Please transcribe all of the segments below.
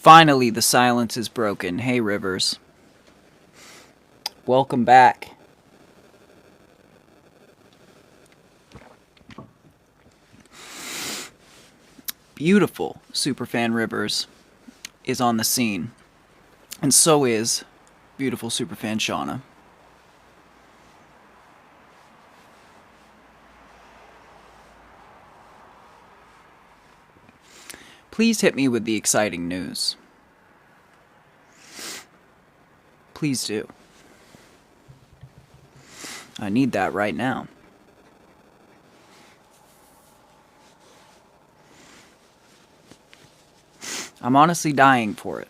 Finally, the silence is broken. Hey, Rivers. Welcome back. Beautiful Superfan Rivers is on the scene. And so is beautiful Superfan Shauna. Please hit me with the exciting news. Please do. I need that right now. I'm honestly dying for it.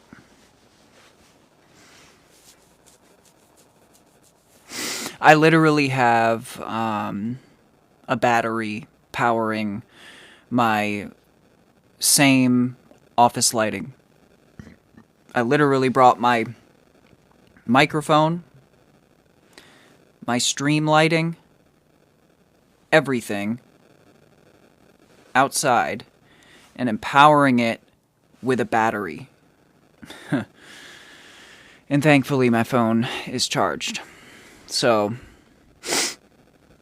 I literally have a battery powering my same office lighting. I literally brought my microphone, my stream lighting, everything outside, and empowering it with a battery. And thankfully my phone is charged. So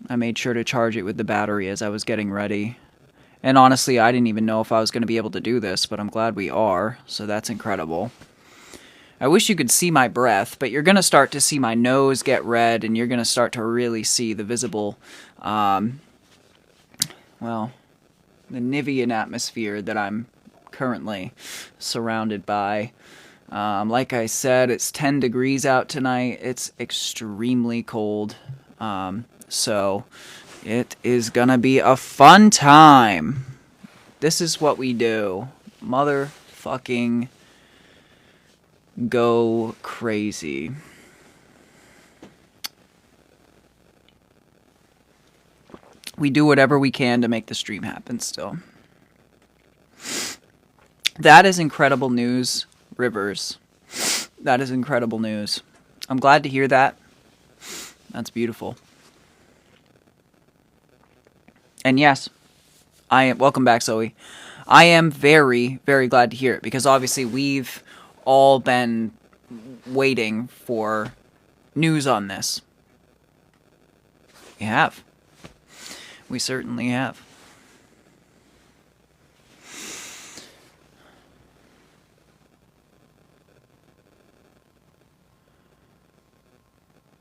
I made sure to charge it with the battery as I was getting ready. And honestly, I didn't even know if I was going to be able to do this, but I'm glad we are, so that's incredible. I wish you could see my breath, but you're going to start to see my nose get red, and you're going to start to really see the visible, the Nivean atmosphere that I'm currently surrounded by. Like I said, it's 10 degrees out tonight. It's extremely cold, so it is gonna be a fun time. This is what we do. Motherfucking go crazy. We do whatever we can to make the stream happen still. That is incredible news, Rivers. That is incredible news. I'm glad to hear that. That's beautiful. And yes, I am. Welcome back, Zoe. I am very, very glad to hear it, because obviously we've all been waiting for news on this. We have. We certainly have.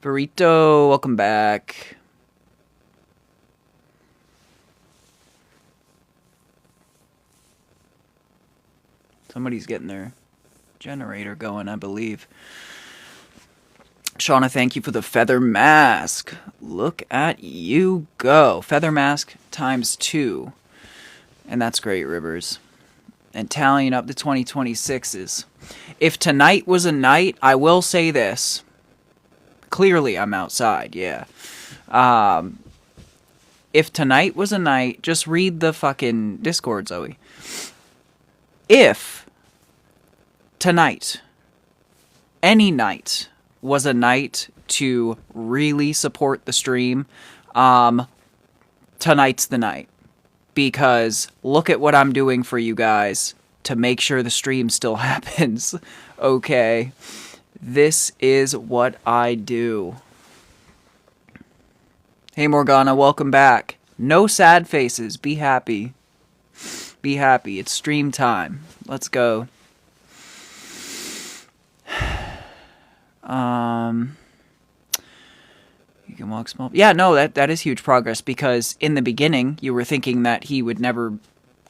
Burrito, welcome back. Somebody's getting their generator going, I believe. Shauna, thank you for the feather mask. Look at you go. Feather mask times 2. And that's great, Rivers. And tallying up the 2026s. If tonight was a night, I will say this. Clearly, I'm outside, yeah. If tonight was a night, just read the fucking Discord, Zoe. If tonight, any night, was a night to really support the stream, tonight's the night. Because look at what I'm doing for you guys to make sure the stream still happens. Okay. This is what I do. Hey Morgana, welcome back. No sad faces. Be happy. Be happy. It's stream time. Let's go. You can walk small. Yeah, no, that is huge progress, because in the beginning you were thinking that he would never,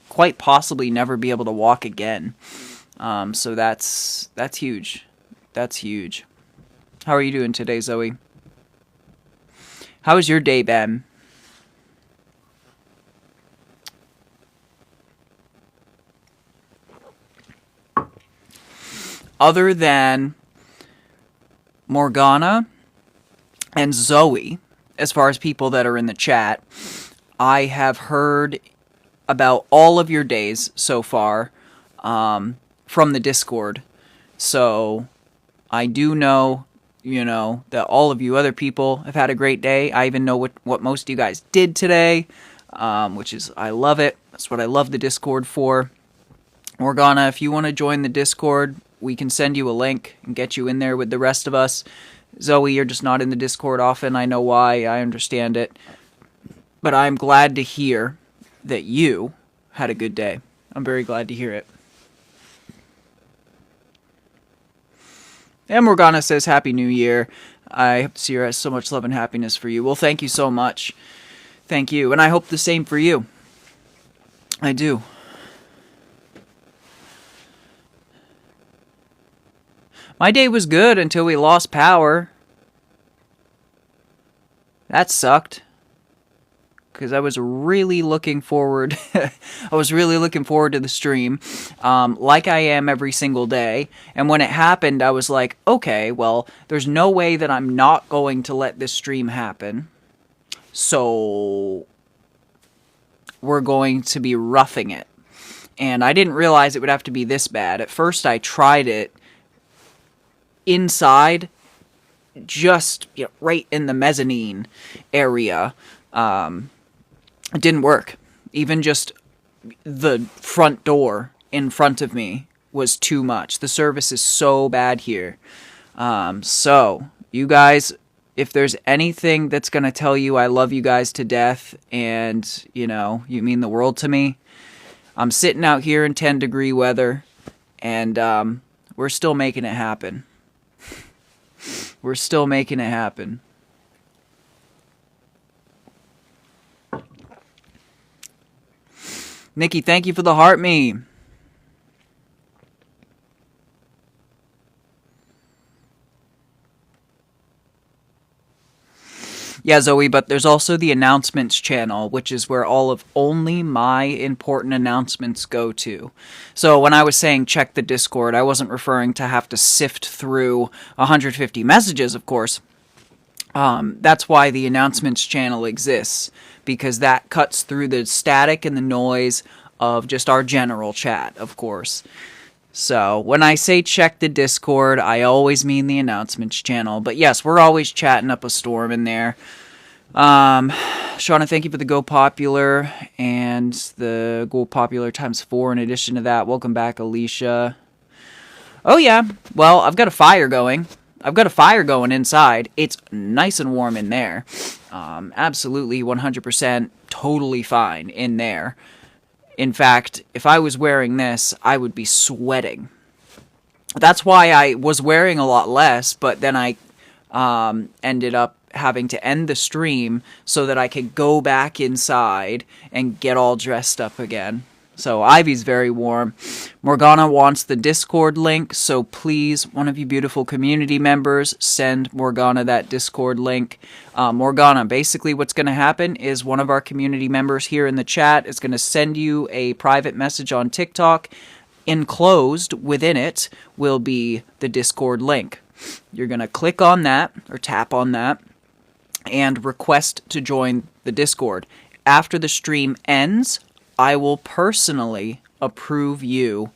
quite possibly never be able to walk again. So that's huge. That's huge. How are you doing today, Zoe? How has your day been? Other than Morgana and Zoe, as far as people that are in the chat, I have heard about all of your days so far from the Discord. So I do know, that all of you other people have had a great day. I even know what most of you guys did today, which is, I love it. That's what I love the Discord for. Morgana, if you want to join the Discord, we can send you a link and get you in there with the rest of us. Zoe, you're just not in the Discord often. I know why. I understand it. But I'm glad to hear that you had a good day. I'm very glad to hear it. And Morgana says, Happy New Year. I hope Sierra has so much love and happiness for you. Well, thank you so much. Thank you. And I hope the same for you. I do. My day was good until we lost power. That sucked. Because I was really looking forward. I was really looking forward to the stream, like I am every single day. And when it happened, I was like, okay, well, there's no way that I'm not going to let this stream happen. So we're going to be roughing it. And I didn't realize it would have to be this bad. At first, I tried it inside, just right in the mezzanine area. It didn't work. Even just the front door in front of me was too much. The service is so bad here. So, you guys, if there's anything that's going to tell you I love you guys to death and, you mean the world to me, I'm sitting out here in 10-degree weather and we're still making it happen. We're still making it happen. Nikki, thank you for the heart me. Yeah, Zoe, but there's also the announcements channel, which is where all of only my important announcements go to. So when I was saying check the Discord, I wasn't referring to have to sift through 150 messages, of course. That's why the announcements channel exists, because that cuts through the static and the noise of just our general chat, of course. So, when I say check the Discord, I always mean the announcements channel. But yes, we're always chatting up a storm in there. Shauna, thank you for the Go Popular and the Go Popular ×4 in addition to that. Welcome back, Alicia. Oh yeah, well, I've got a fire going. I've got a fire going inside. It's nice and warm in there. Absolutely 100% totally fine in there. In fact, if I was wearing this, I would be sweating. That's why I was wearing a lot less, but then I ended up having to end the stream so that I could go back inside and get all dressed up again. So Ivy's very warm. Morgana wants the Discord link, so please, one of you beautiful community members, send Morgana that Discord link. Morgana, basically what's going to happen is one of our community members here in the chat is going to send you a private message on TikTok. Enclosed within it will be the Discord link. You're going to click on that, or tap on that, and request to join the Discord. After the stream ends, I will personally approve you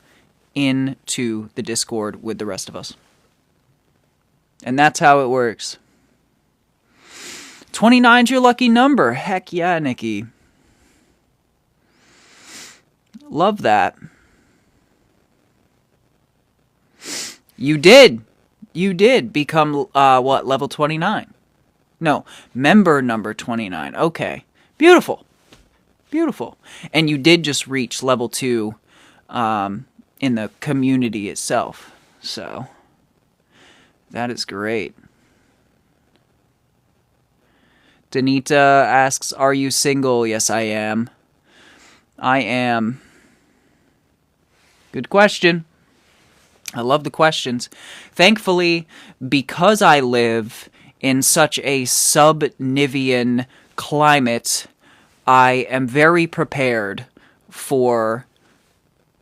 into the Discord with the rest of us. And that's how it works. 29's your lucky number. Heck yeah, Nikki. Love that. You did. You did become, level 29? No, member number 29. Okay. Beautiful. Beautiful. And you did just reach level 2 in the community itself. So, that is great. Danita asks, are you single? Yes, I am. I am. Good question. I love the questions. Thankfully, because I live in such a sub-Nivian climate, I am very prepared for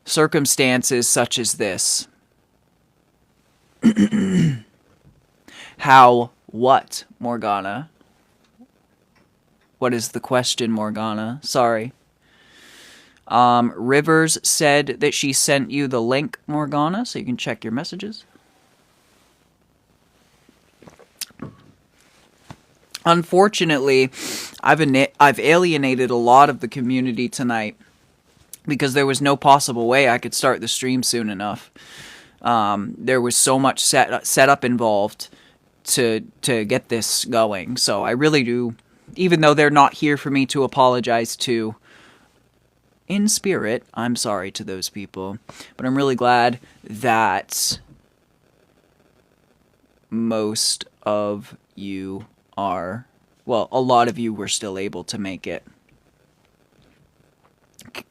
circumstances such as this. How what, Morgana? What is the question, Morgana? Sorry. Rivers said that she sent you the link, Morgana, so you can check your messages. Unfortunately, I've alienated a lot of the community tonight because there was no possible way I could start the stream soon enough. There was so much setup involved to get this going. So I really do, even though they're not here for me to apologize to, in spirit, I'm sorry to those people. But I'm really glad that most of you are, well, a lot of you were still able to make it.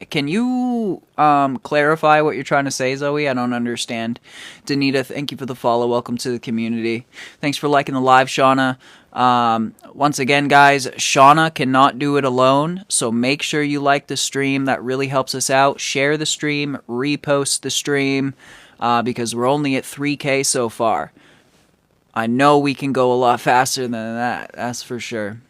Can you clarify what you're trying to say, Zoe? I don't understand. Danita, thank you for the follow. Welcome to the community. Thanks for liking the live, Shauna. Once again, guys, Shauna cannot do it alone, so make sure you like the stream. That really helps us out. Share the stream, repost the stream, because we're only at 3K so far. I know we can go a lot faster than that, that's for sure.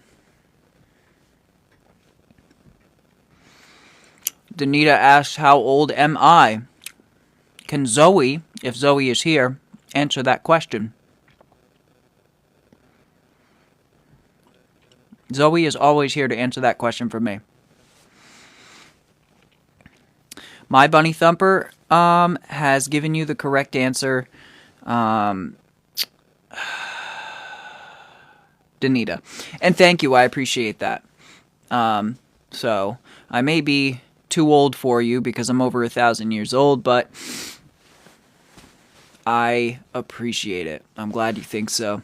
Danita asks, how old am I? Can Zoe, if Zoe is here, answer that question? Zoe is always here to answer that question for me. My Bunny Thumper has given you the correct answer. Danita. And thank you, I appreciate that. So, I may be too old for you because I'm over 1,000 years old, but I appreciate it. I'm glad you think so.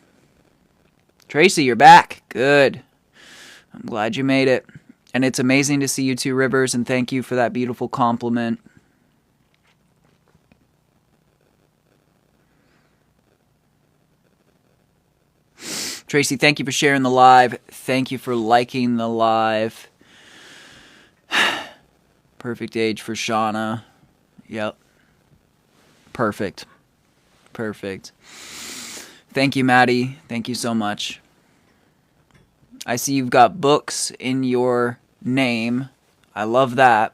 Tracy, you're back. Good. I'm glad you made it. And it's amazing to see you two, Rivers, and thank you for that beautiful compliment. Tracy, thank you for sharing the live. Thank you for liking the live. Perfect age for Shauna. Yep. Perfect. Perfect. Thank you, Maddie. Thank you so much. I see you've got books in your name. I love that.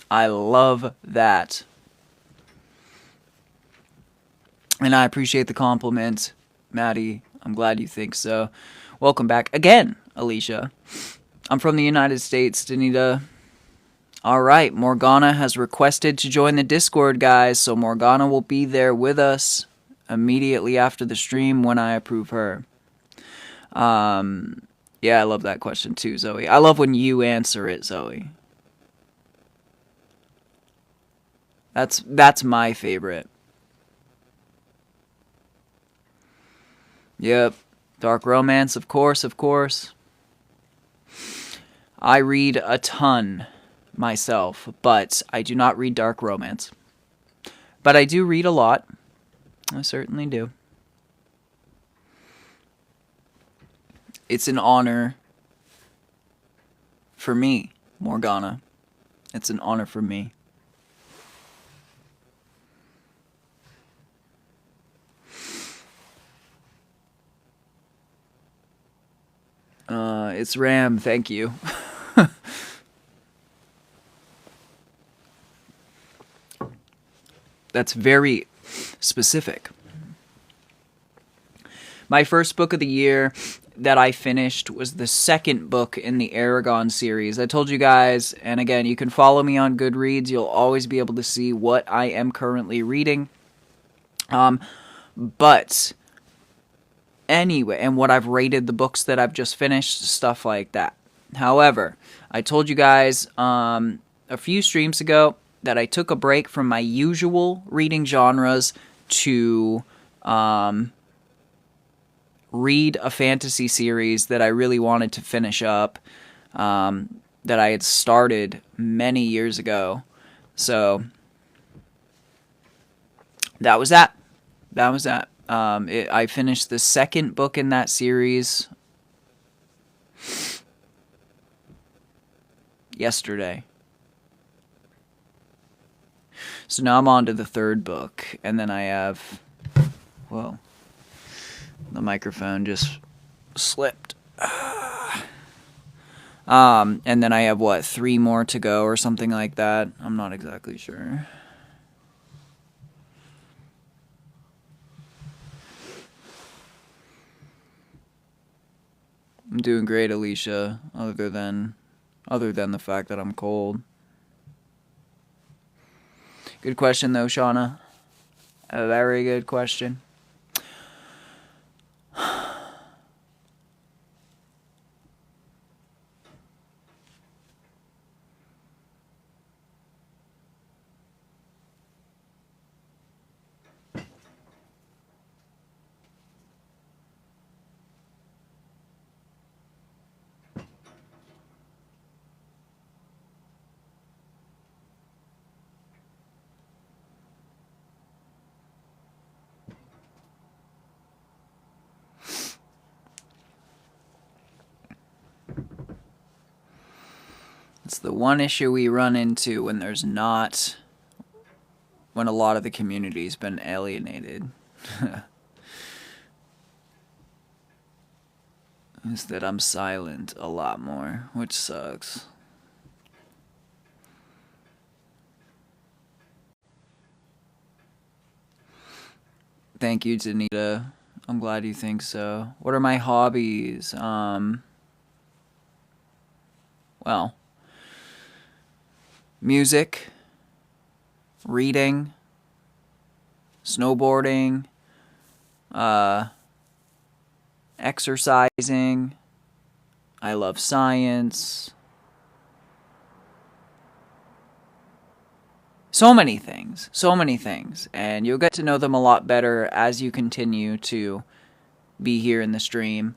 I love that. And I appreciate the compliment, Maddie. I'm glad you think so. Welcome back again, Alicia. I'm from the United States, Danita. Alright, Morgana has requested to join the Discord, guys, so Morgana will be there with us immediately after the stream when I approve her. Yeah, I love that question too, Zoe. I love when you answer it, Zoe. That's my favorite. Yep. Dark romance, of course, of course. I read a ton myself, but I do not read dark romance. But I do read a lot. I certainly do. It's an honor for me, Morgana. It's an honor for me. It's Ram, thank you. That's very specific. My first book of the year that I finished was the second book in the Aragon series. I told you guys, and again, you can follow me on Goodreads. You'll always be able to see what I am currently reading. But anyway, and what I've rated the books that I've just finished, stuff like that. However, I told you guys a few streams ago that I took a break from my usual reading genres to read a fantasy series that I really wanted to finish up, that I had started many years ago. So that was that. That was that. I finished the second book in that series yesterday. So now I'm on to the third book, and then I have, whoa, the microphone just slipped. And then I have, what, 3 more to go or something like that? I'm not exactly sure. I'm doing great, Alicia, other than the fact that I'm cold. Good question, though, Shauna. A very good question. It's the one issue we run into when when a lot of the community's been alienated. Is that I'm silent a lot more, which sucks. Thank you, Danita. I'm glad you think so. What are my hobbies? Well, music, reading, snowboarding, exercising. I love science. So many things. And you'll get to know them a lot better as you continue to be here in the stream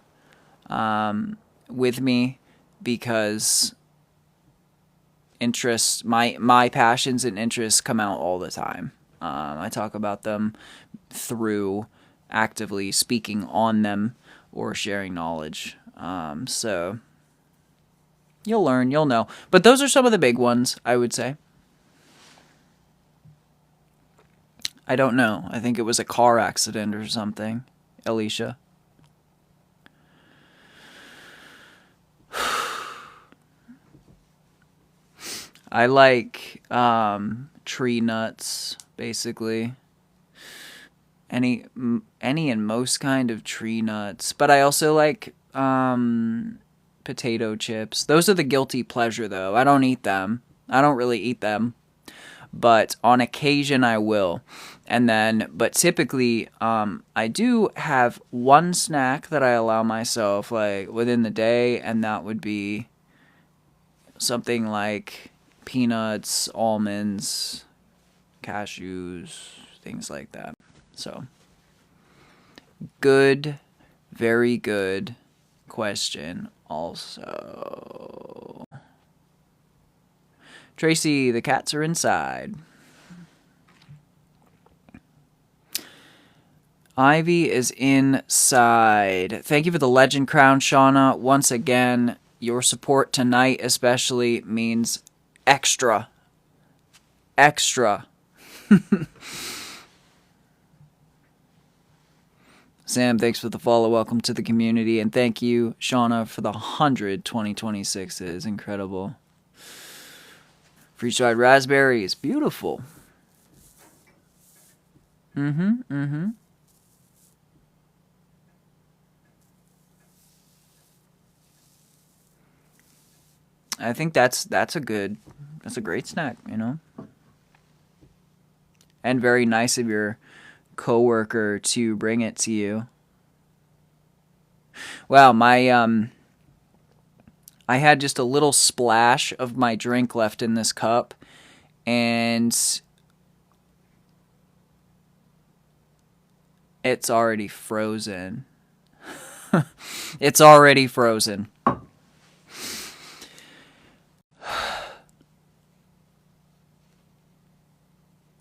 with me, because interests, my passions and interests come out all the time. I talk about them through actively speaking on them or sharing knowledge. So you'll learn, you'll know. But those are some of the big ones, I would say. I don't know. I think it was a car accident or something, Alicia. I like tree nuts, basically. Any and most kind of tree nuts. But I also like potato chips. Those are the guilty pleasure, though. I don't eat them. I don't really eat them. But on occasion I will. But typically, I do have one snack that I allow myself, like, within the day, and that would be something like peanuts, almonds, cashews, things like that. So, good, very good question also. Tracy, the cats are inside. Ivy is inside. Thank you for the legend crown, Shauna. Once again, your support tonight especially means extra. Extra. Sam, thanks for the follow. Welcome to the community. And thank you, Shauna, for the 100 2026s. Incredible. Freeze-dried raspberries. Beautiful. I think that's a great snack, you know? And very nice of your coworker to bring it to you. Wow, I had just a little splash of my drink left in this cup, and it's already frozen. It's already frozen.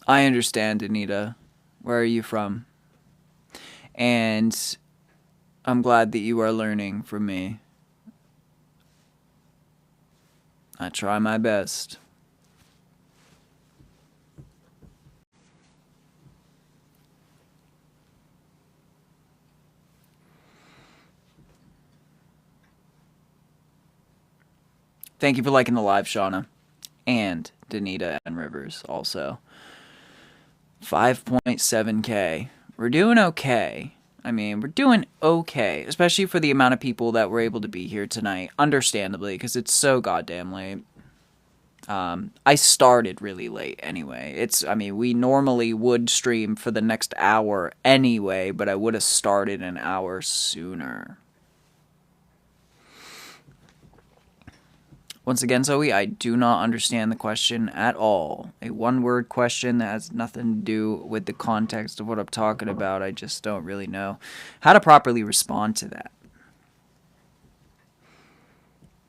I understand, Anita. Where are you from? And I'm glad that you are learning from me. I try my best. Thank you for liking the live, Shauna. And Danita and Rivers also. 5.7K. We're doing okay. I mean, we're doing okay. Especially for the amount of people that were able to be here tonight. Understandably, because it's so goddamn late. I started really late anyway. We normally would stream for the next hour anyway, but I would have started an hour sooner. Once again, Zoe, I do not understand the question at all. A one-word question that has nothing to do with the context of what I'm talking about. I just don't really know how to properly respond to that.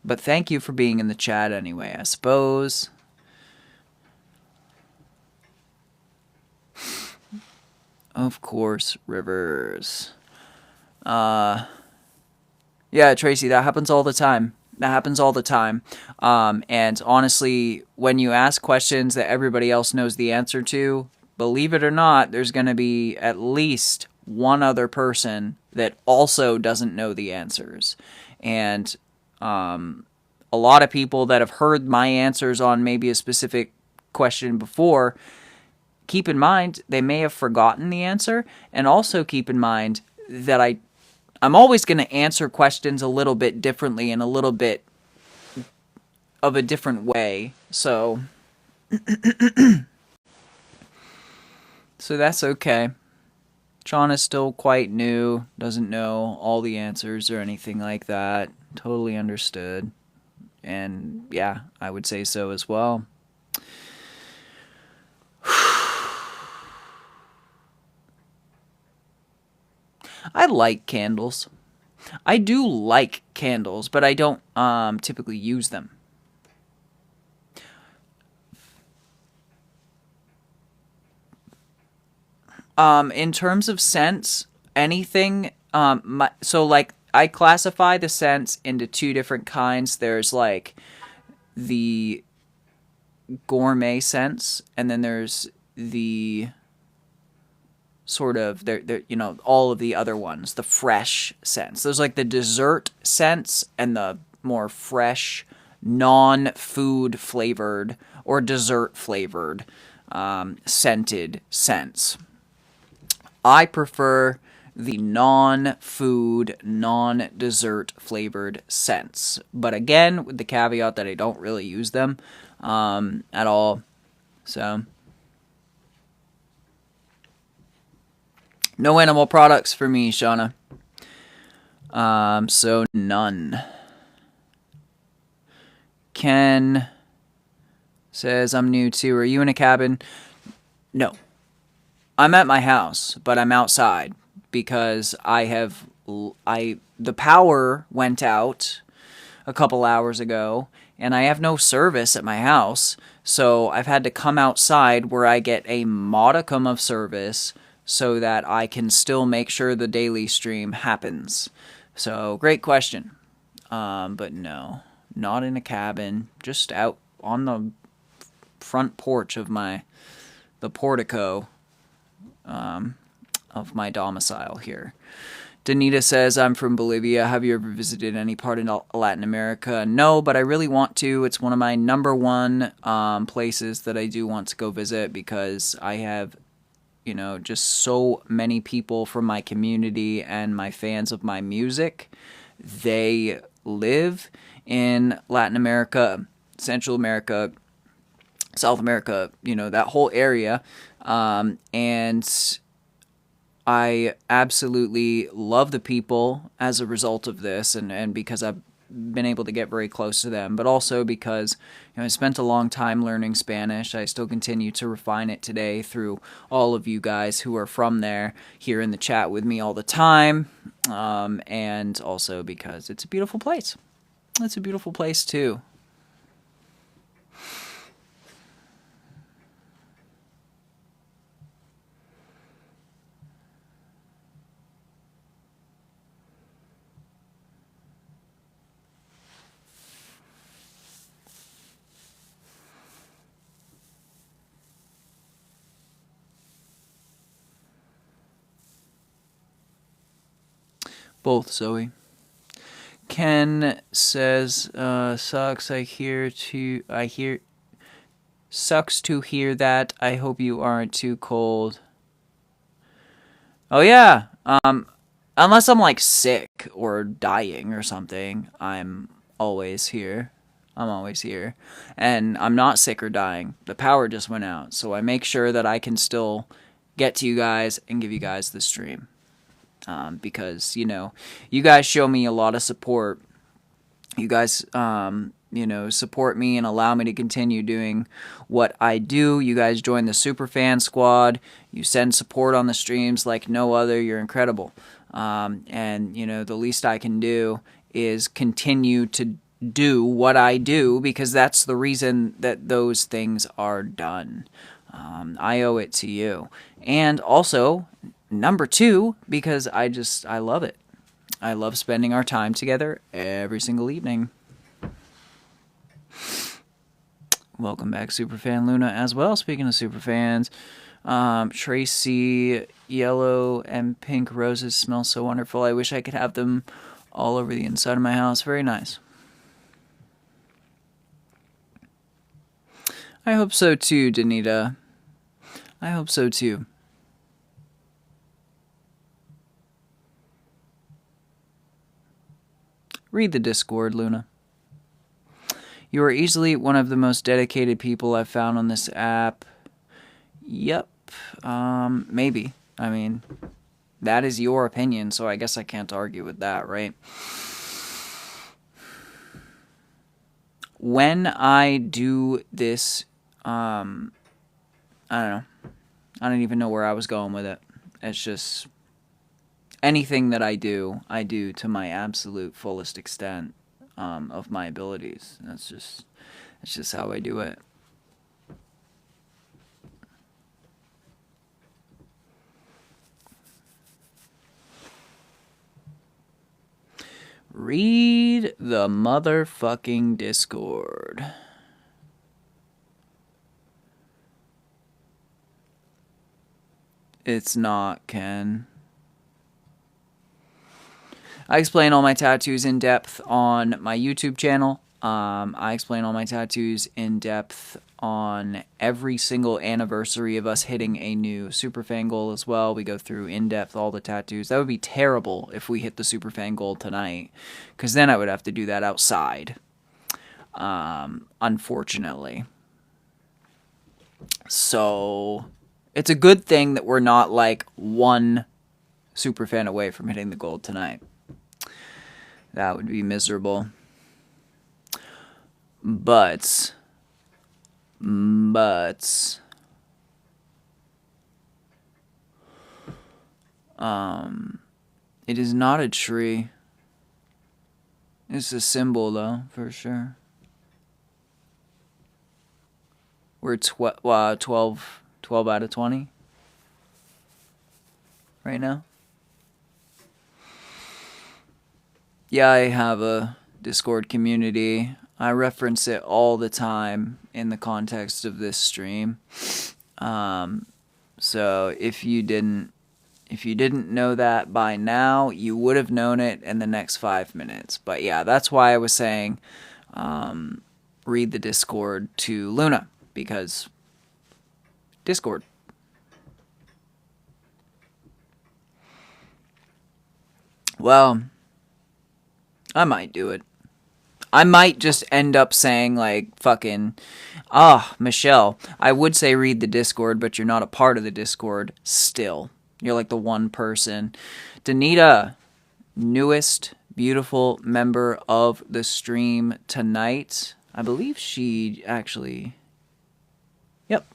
But thank you for being in the chat anyway, I suppose. Of course, Rivers. Yeah, Tracy, that happens all the time. And honestly, when you ask questions that everybody else knows the answer to, believe it or not, there's going to be at least one other person that also doesn't know the answers. And a lot of people that have heard my answers on maybe a specific question before, keep in mind they may have forgotten the answer, and also keep in mind that I'm always going to answer questions a little bit differently and a little bit of a different way. So that's okay. Sean is still quite new, doesn't know all the answers or anything like that. Totally understood. And yeah, I would say so as well. I like candles. I do like candles, but I don't typically use them. In terms of scents, anything. So like I classify the scents into two different kinds. There's like the gourmet scents, and then there's the sort of all of the other ones, the fresh scents. There's like the dessert scents and the more fresh, non-food flavored or dessert flavored scented scents. I prefer the non-food, non-dessert flavored scents, but again, with the caveat that I don't really use them at all. So no animal products for me, Shauna. So none. Ken says, I'm new too. Are you in a cabin? No. I'm at my house, but I'm outside because the power went out a couple hours ago, and I have no service at my house, so I've had to come outside where I get a modicum of service so that I can still make sure the daily stream happens. So, great question. But no, not in a cabin, just out on the front porch of the portico of my domicile here. Danita says, I'm from Bolivia. Have you ever visited any part in Latin America? No, but I really want to. It's one of my number one places that I do want to go visit because I have, just so many people from my community and my fans of my music. They live in Latin America, Central America, South America, that whole area. And I absolutely love the people as a result of this, and because I've been able to get very close to them, but also because I spent a long time learning Spanish. I still continue to refine it today through all of you guys who are from there here in the chat with me all the time, and also because it's a beautiful place. It's a beautiful place too. Both, Zoe. Ken says, sucks sucks to hear that. I hope you aren't too cold. Oh yeah. Unless I'm like sick or dying or something, I'm always here. I'm always here. And I'm not sick or dying. The power just went out. So I make sure that I can still get to you guys and give you guys the stream. Because, you know, you guys show me a lot of support. You guys, you know, support me and allow me to continue doing what I do. You guys join the Superfan Squad. You send support on the streams like no other. You're incredible. And, you know, the least I can do is continue to do what I do, because that's the reason that those things are done. I owe it to you. And also, number two, because I love it. I love spending our time together every single evening. Welcome back, Superfan Luna, as well. Speaking of Superfans, Tracy, yellow and pink roses smell so wonderful. I wish I could have them all over the inside of my house. Very nice. I hope so too, Danita. I hope so too. Read the Discord, Luna. You are easily one of the most dedicated people I've found on this app. Yep. Maybe. I mean, that is your opinion, so I guess I can't argue with that, right? When I do this, I don't know. I don't even know where I was going with it. It's just anything that I do to my absolute fullest extent of my abilities. That's just how I do it. Read the motherfucking Discord. It's not, Ken. I explain all my tattoos in depth on my YouTube channel. I explain all my tattoos in depth on every single anniversary of us hitting a new Superfan goal as well. We go through in depth all the tattoos. That would be terrible if we hit the Superfan goal tonight, because then I would have to do that outside. Unfortunately. So it's a good thing that we're not like one Superfan away from hitting the goal tonight. That would be miserable. But it is not a tree. It's a symbol, though, for sure. We're 12 out of 20 right now. Yeah, I have a Discord community. I reference it all the time in the context of this stream. So if you didn't know that by now, you would have known it in the next 5 minutes. But yeah, that's why I was saying read the Discord to Luna, because Discord. Well, I might do it. I might just end up saying, like, fucking, Michelle, I would say read the Discord, but you're not a part of the Discord still. You're like the one person. Danita, newest beautiful member of the stream tonight. I believe she actually, yep.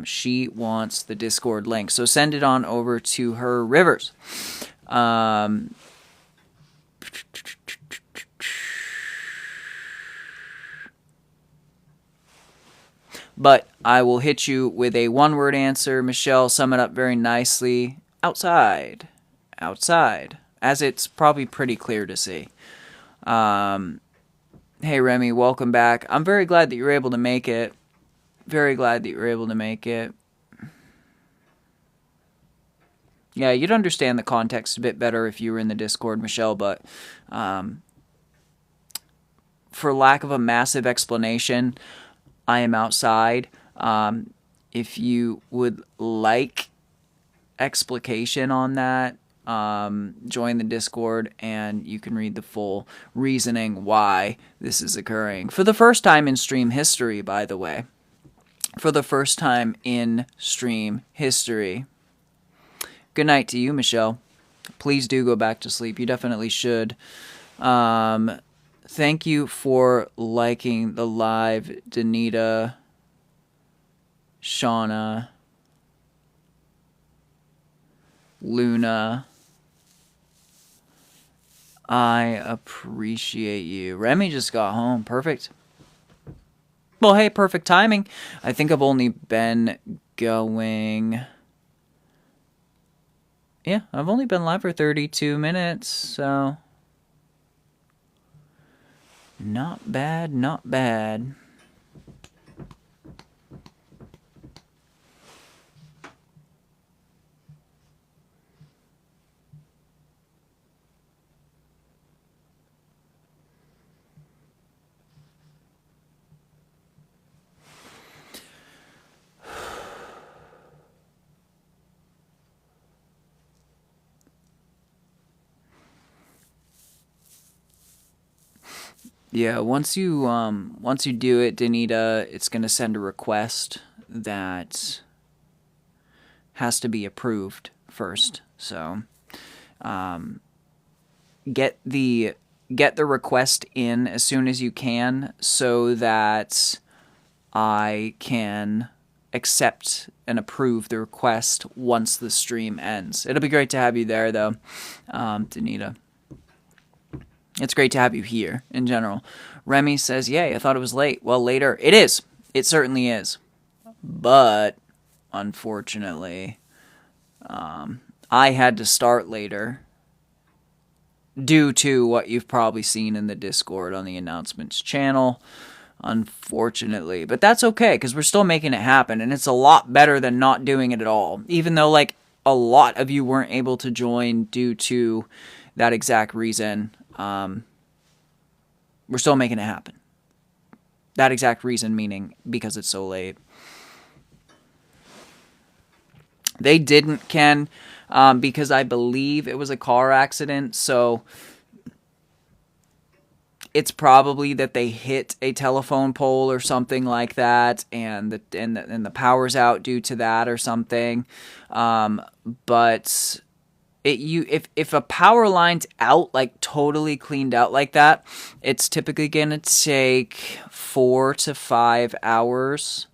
She wants the Discord link. So send it on over to her, Rivers. But I will hit you with a one-word answer. Michelle, sum it up very nicely. Outside. Outside. As it's probably pretty clear to see. Hey, Remy, welcome back. I'm very glad that you were able to make it. Very glad that you were able to make it. Yeah, you'd understand the context a bit better if you were in the Discord, Michelle, but for lack of a massive explanation, I am outside. If you would like explication on that, join the Discord, and you can read the full reasoning why this is occurring. For the first time in stream history, by the way. For the first time in stream history. Good night to you, Michelle. Please do go back to sleep. You definitely should. Thank you for liking the live, Danita, Shauna, Luna. I appreciate you. Remy just got home. Perfect. Well, hey, perfect timing. I think I've only been going... Yeah, I've only been live for 32 minutes, so... Not bad, not bad. Yeah, once you do it, Danita, it's gonna send a request that has to be approved first. So, get the request in as soon as you can, so that I can accept and approve the request once the stream ends. It'll be great to have you there, though, Danita. It's great to have you here, in general. Remy says, yay, I thought it was late. Well, later. It is. It certainly is. But, unfortunately, I had to start later due to what you've probably seen in the Discord on the announcements channel, unfortunately. But that's okay, because we're still making it happen, and it's a lot better than not doing it at all. Even though, like, a lot of you weren't able to join due to that exact reason. We're still making it happen. That exact reason meaning because it's so late. They didn't, Ken, because I believe it was a car accident, so it's probably that they hit a telephone pole or something like that, and the power's out due to that or something. But if a power line's out, like totally cleaned out like that, it's typically gonna take 4 to 5 hours.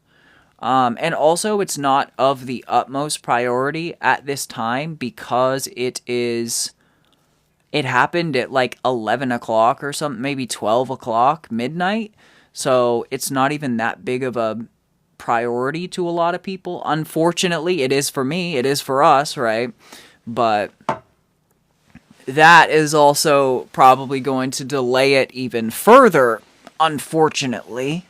And also, it's not of the utmost priority at this time because it happened at like 11 o'clock or something, maybe 12 o'clock, midnight. So it's not even that big of a priority to a lot of people. Unfortunately, it is for me. It is for us, right? But that is also probably going to delay it even further, unfortunately.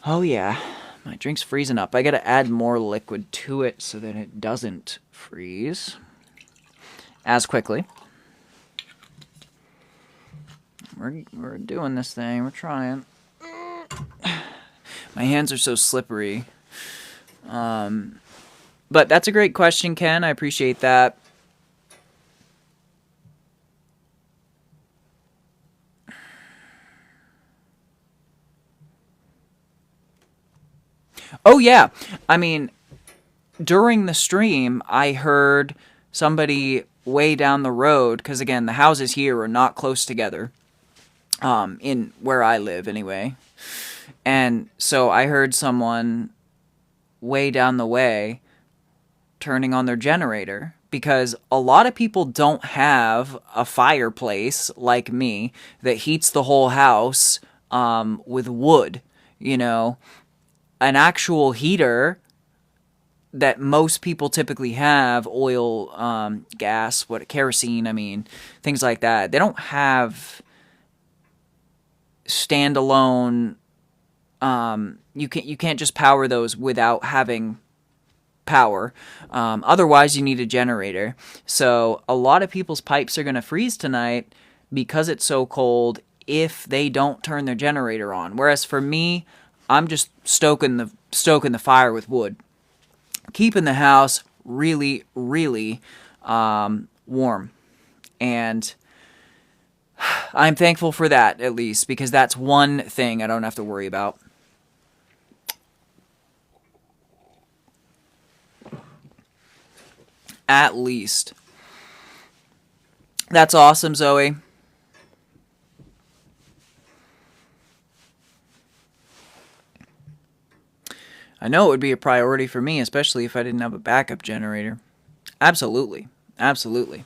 Oh yeah, my drink's freezing up. I gotta add more liquid to it so that it doesn't freeze as quickly. We're doing this thing. We're trying. My hands are so slippery. But that's a great question, Ken. I appreciate that. Oh, yeah. I mean, during the stream, I heard somebody way down the road, because, again, the houses here are not close together, in where I live, anyway. And so I heard someone way down the way turning on their generator, because a lot of people don't have a fireplace like me that heats the whole house with wood, you know. An actual heater that most people typically have, oil, gas, kerosene, I mean, things like that. They don't have standalone, you can't just power those without having power. Otherwise, you need a generator. So a lot of people's pipes are going to freeze tonight because it's so cold if they don't turn their generator on. Whereas for me, I'm just stoking the fire with wood, keeping the house really, really warm. And I'm thankful for that, at least, because that's one thing I don't have to worry about. At least. That's awesome, Zoe. I know it would be a priority for me, especially if I didn't have a backup generator. Absolutely. Absolutely.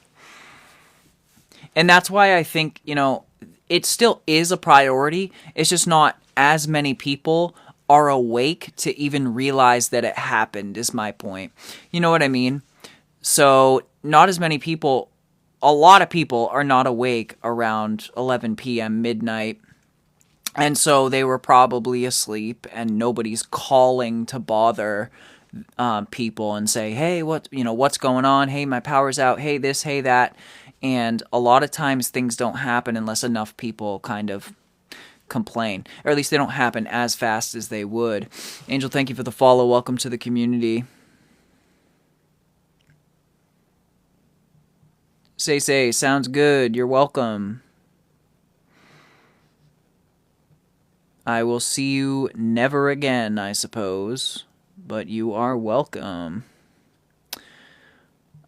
And that's why I think, it still is a priority. It's just not as many people are awake to even realize that it happened, is my point. You know what I mean? So, not as many people, a lot of people are not awake around 11 p.m., midnight. And so they were probably asleep, and nobody's calling to bother people and say, hey, what's going on? Hey, my power's out. Hey, this, hey, that. And a lot of times things don't happen unless enough people kind of complain. Or at least they don't happen as fast as they would. Angel, thank you for the follow. Welcome to the community. Say, sounds good. You're welcome. I will see you never again, I suppose. But you are welcome.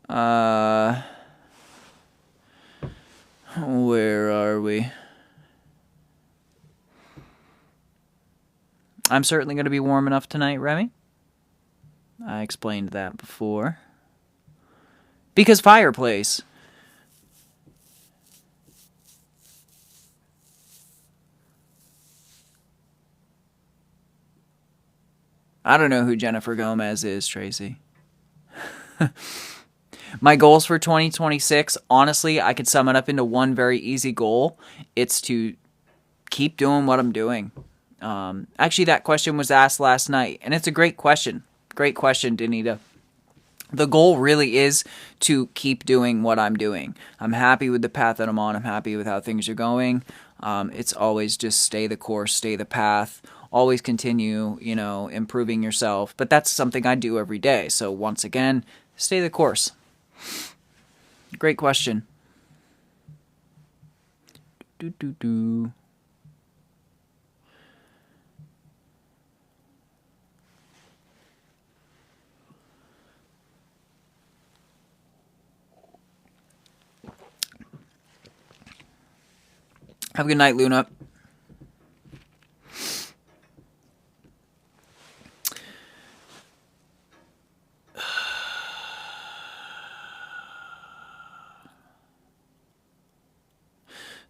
Where are we? I'm certainly going to be warm enough tonight, Remy. I explained that before. Because fireplace. I don't know who Jennifer Gomez is, Tracy. My goals for 2026, honestly, I could sum it up into one very easy goal. It's to keep doing what I'm doing. Actually, that question was asked last night, and it's a great question. Great question, Danita. The goal really is to keep doing what I'm doing. I'm happy with the path that I'm on. I'm happy with how things are going. It's always just stay the course, stay the path. Always continue, improving yourself. But that's something I do every day. So once again, stay the course. Great question. Have a good night, Luna.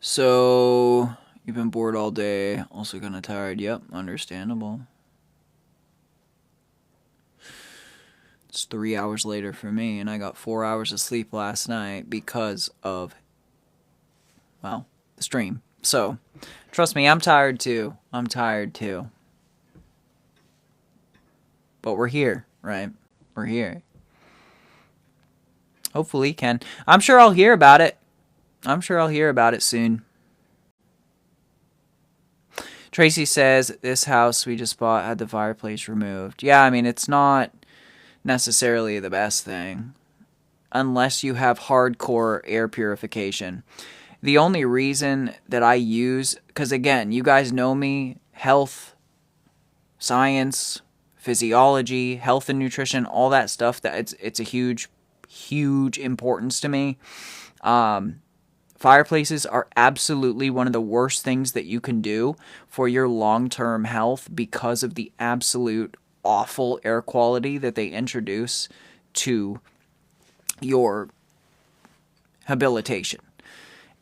So, you've been bored all day, also kind of tired. Yep, understandable. It's 3 hours later for me, and I got 4 hours of sleep last night because of, the stream. So, trust me, I'm tired too. But we're here, right? We're here. Hopefully, Ken. I'm sure I'll hear about it. Soon. Tracy says, this house we just bought had the fireplace removed. Yeah, I mean, it's not necessarily the best thing. Unless you have hardcore air purification. The only reason that I use, because again, you guys know me, health, science, physiology, health and nutrition, all that stuff, that it's a huge, huge importance to me. Fireplaces are absolutely one of the worst things that you can do for your long-term health because of the absolute awful air quality that they introduce to your habilitation.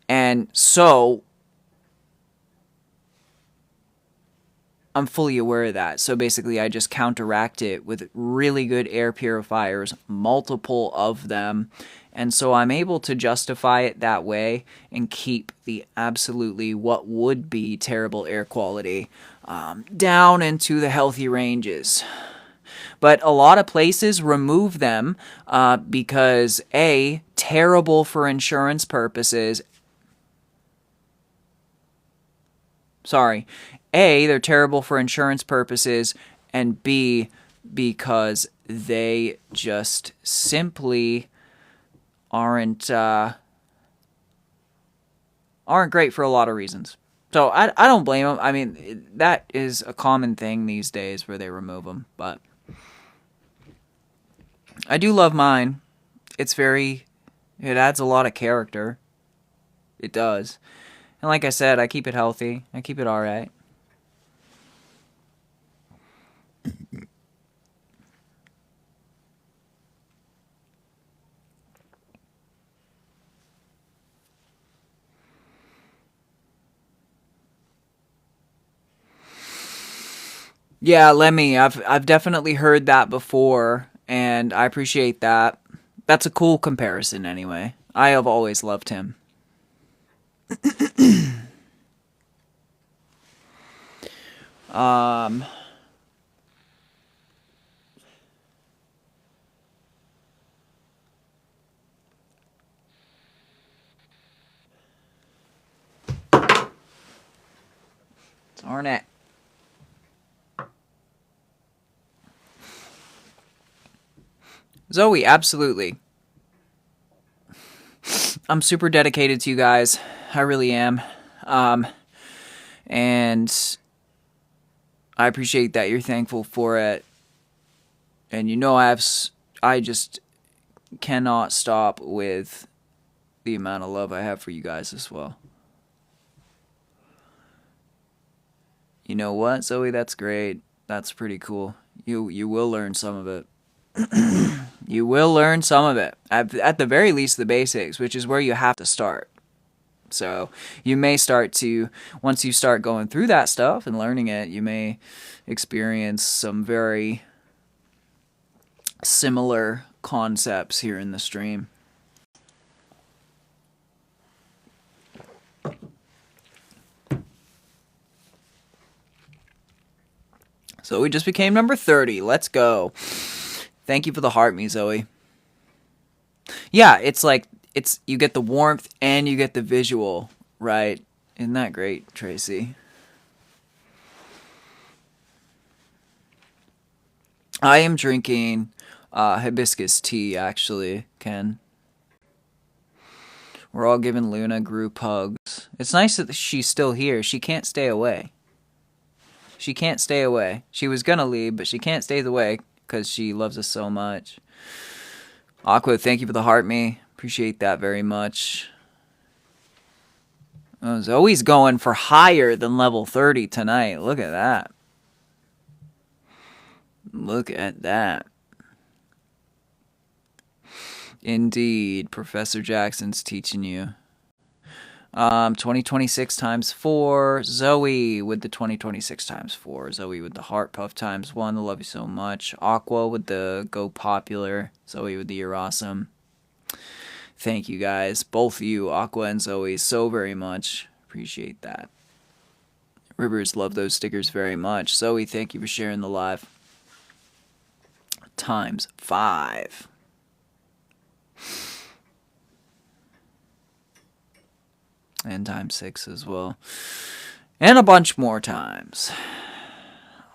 And so I'm fully aware of that. So basically I just counteract it with really good air purifiers, multiple of them. And so I'm able to justify it that way and keep the absolutely what would be terrible air quality down into the healthy ranges. But a lot of places remove them because A, terrible for insurance purposes. A, they're terrible for insurance purposes, and B, because they just simply aren't great for a lot of reasons. So I don't blame them. I mean, that is a common thing these days where they remove them. But I do love mine. It adds a lot of character. It does. And like I said, I keep it healthy. I keep it all right. Yeah, Lemmy, I've definitely heard that before, and I appreciate that. That's a cool comparison anyway. I have always loved him. um Darn it. Zoe, absolutely. I'm super dedicated to you guys. I really am. And I appreciate that you're thankful for it. And you know I just cannot stop with the amount of love I have for you guys as well. You know what, Zoe? That's great. That's pretty cool. You will learn some of it. You will learn some of it. At the very least, the basics, which is where you have to start. So you may start to, once you start going through that stuff and learning it, you may experience some very similar concepts here in the stream. So we just became number 30. Let's go. Thank you for the heart, me, Zoe. Yeah, it's like, you get the warmth and you get the visual, right? Isn't that great, Tracy? I am drinking hibiscus tea, actually, Ken. We're all giving Luna group hugs. It's nice that she's still here. She can't stay away. She can't stay away. She was gonna leave, but she can't stay away because she loves us so much. Aqua, thank you for the heart, me. Appreciate that very much. Zoe's going for higher than level 30 tonight. Look at that. Look at that. Indeed, Professor Jackson's teaching you. 2026 times 4. Zoe with the 2026 times 4. Zoe with the heart puff times 1. I love you so much. Aqua with the go popular. Zoe with the you're awesome. Thank you guys, both of you, Aqua and Zoe, so very much. Appreciate that. Rivers, love those stickers very much. Zoe, thank you for sharing the live. Times 5. And times 6 as well. And a bunch more times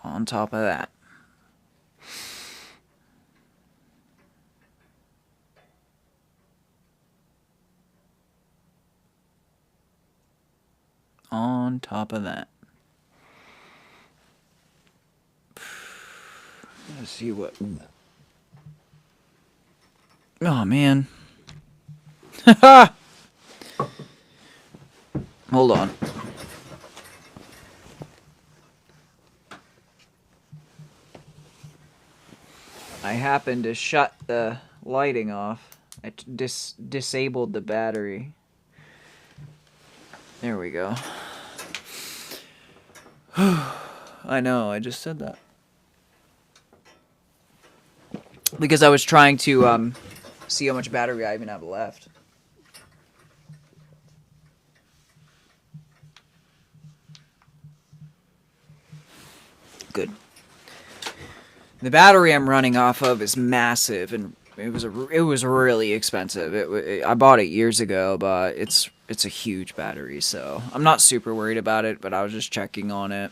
on top of that. On top of that. Let's see what... Oh, man. Hold on. I happened to shut the lighting off. I disabled the battery. There we go. I know, I just said that. Because I was trying to see how much battery I even have left. Good. The battery I'm running off of is massive, and it was really expensive. I bought it years ago, but it's a huge battery, so I'm not super worried about it. But I was just checking on it.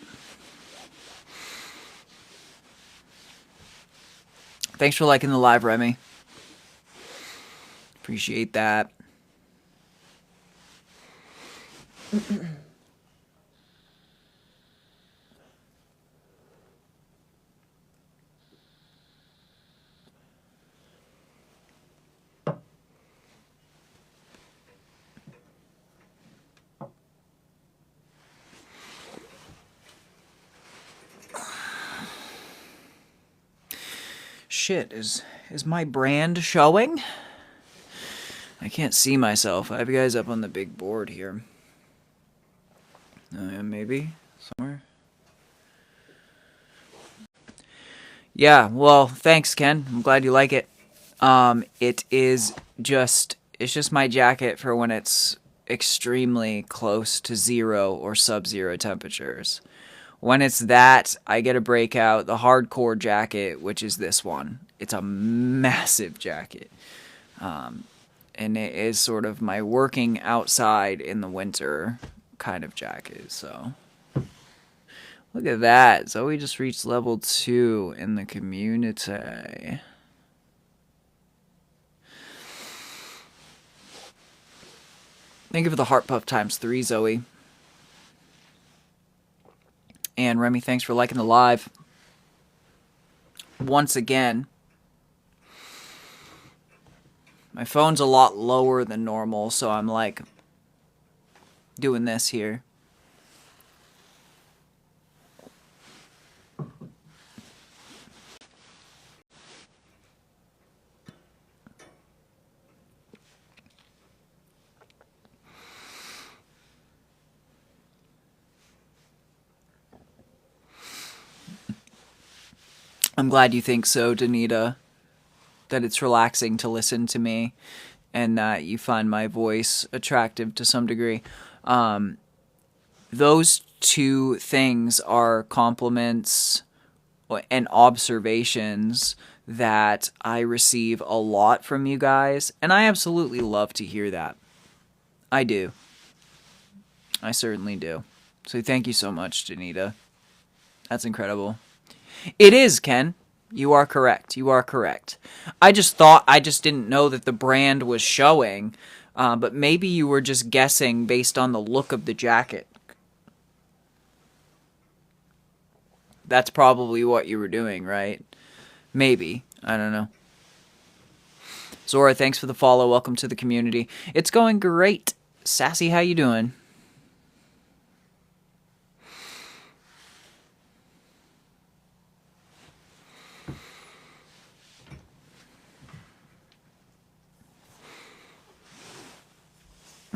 Thanks for liking the live, Remy. Appreciate that. Shit, is my brand showing? I can't see myself. I have you guys up on the big board here. Maybe somewhere. Yeah, well, thanks, Ken. I'm glad you like it. It's just my jacket for when it's extremely close to 0 or sub-zero temperatures. When it's that, I get a breakout the hardcore jacket, which is this one. It's a massive jacket. And it is sort of my working outside in the winter kind of jacket, so. Look at that. Zoe just reached level 2 in the community. Thank you for the heart puff times 3, Zoe. And Remy, thanks for liking the live. Once again, my phone's a lot lower than normal, so I'm like doing this here. I'm glad you think so, Danita. That it's relaxing to listen to me and that you find my voice attractive to some degree. Those two things are compliments and observations that I receive a lot from you guys, and I absolutely love to hear that. I do. I certainly do. So thank you so much, Janita. That's incredible. It is, Ken. You are correct. You are correct. I just didn't know that the brand was showing, but maybe you were just guessing based on the look of the jacket. That's probably what you were doing, right? Maybe. I don't know. Zora, thanks for the follow. Welcome to the community. It's going great. Sassy, how you doing?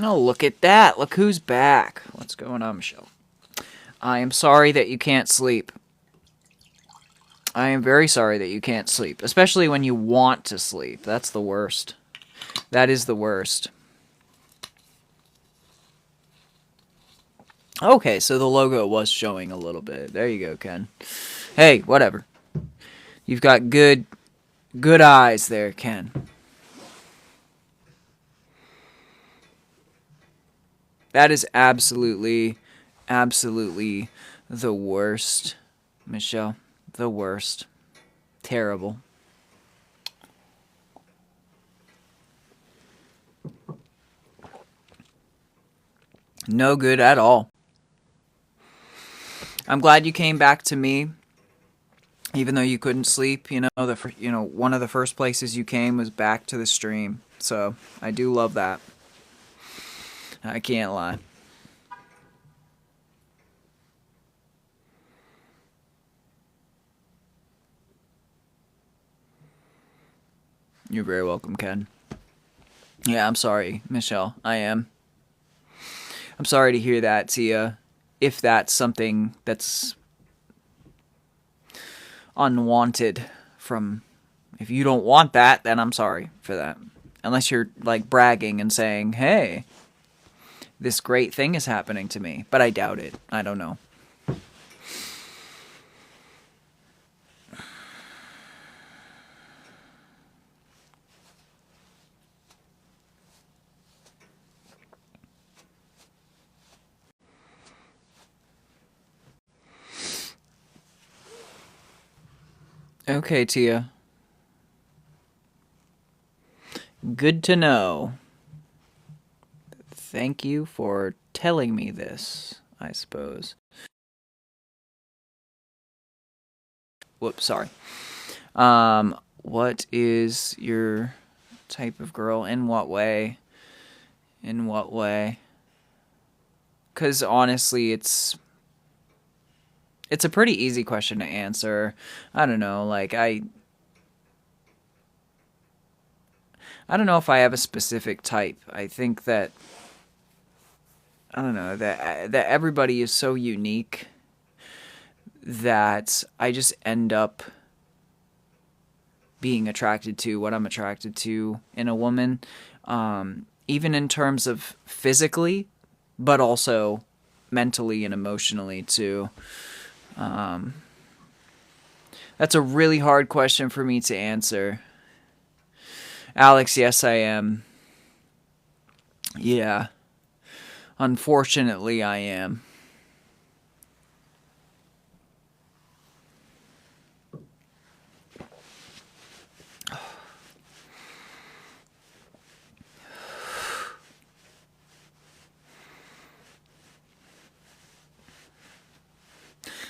Oh, look at that. Look who's back. What's going on, Michelle? I am sorry that you can't sleep. I am very sorry that you can't sleep, especially when you want to sleep. That's the worst. That is the worst. Okay, so the logo was showing a little bit. There you go, Ken. Hey, whatever. You've got good eyes there, Ken. That is absolutely the worst, Michelle. The worst. Terrible. No good at all. I'm glad you came back to me, even though you couldn't sleep. You know, one of the first places you came was back to the stream. So I do love that. I can't lie. You're very welcome, Ken. Yeah, I'm sorry, Michelle. I am. I'm sorry to hear that, Tia. If that's something that's unwanted from... If you don't want that, then I'm sorry for that. Unless you're, like, bragging and saying, hey, this great thing is happening to me. But I doubt it. I don't know. Okay, Tia. Good to know. Thank you for telling me this, I suppose. Whoops, sorry. What is your type of girl? In what way? In what way? Because honestly, it's a pretty easy question to answer. I don't know, like I don't know if I have a specific type. I think that I don't know that everybody is so unique that I just end up being attracted to what I'm attracted to in a woman, even in terms of physically, but also mentally and emotionally too. Um, that's a really hard question for me to answer. Alex, yes, I am. Yeah. Unfortunately, I am.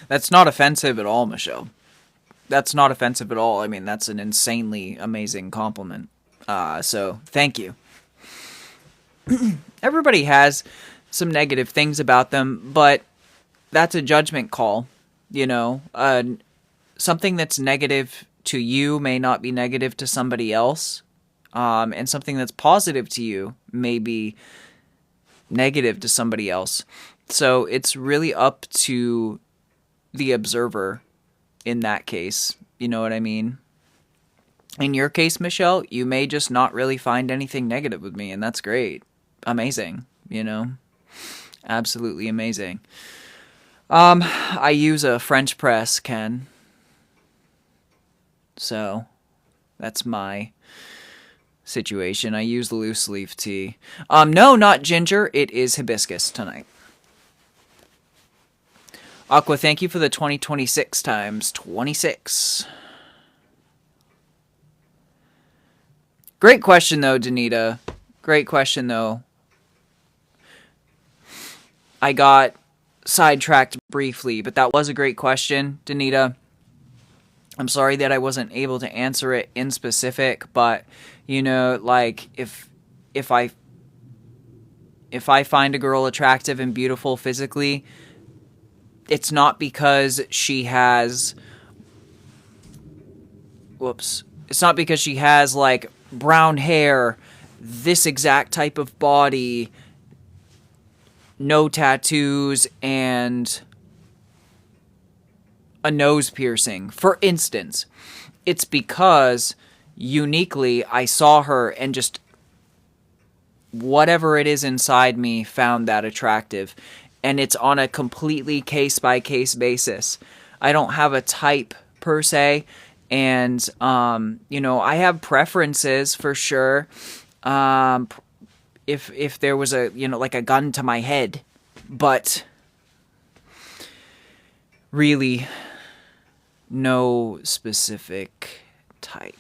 That's not offensive at all, Michelle. That's not offensive at all. I mean, that's an insanely amazing compliment. So, thank you. Everybody has some negative things about them, but that's a judgment call. You know, something that's negative to you may not be negative to somebody else, and something that's positive to you may be negative to somebody else. So it's really up to the observer in that case. You know what I mean? In your case, Michelle, you may just not really find anything negative with me, and that's great. Amazing, you know? Absolutely amazing. I use a French press, Ken. So that's my situation. I use loose leaf tea. No, not ginger. It is hibiscus tonight. Aqua, thank you for the 2026 times 26. Great question, though, Danita. Great question, though. I got sidetracked briefly, but that was a great question, Danita. I'm sorry that I wasn't able to answer it in specific, but you know, like if I find a girl attractive and beautiful physically, it's not because she has it's not because she has like brown hair, this exact type of body, no tattoos, and a nose piercing. For instance, it's because uniquely I saw her and just whatever it is inside me found that attractive. And it's on a completely case by case basis. I don't have a type per se. And, you know, I have preferences for sure. If there was a, you know, like a gun to my head, but really no specific type.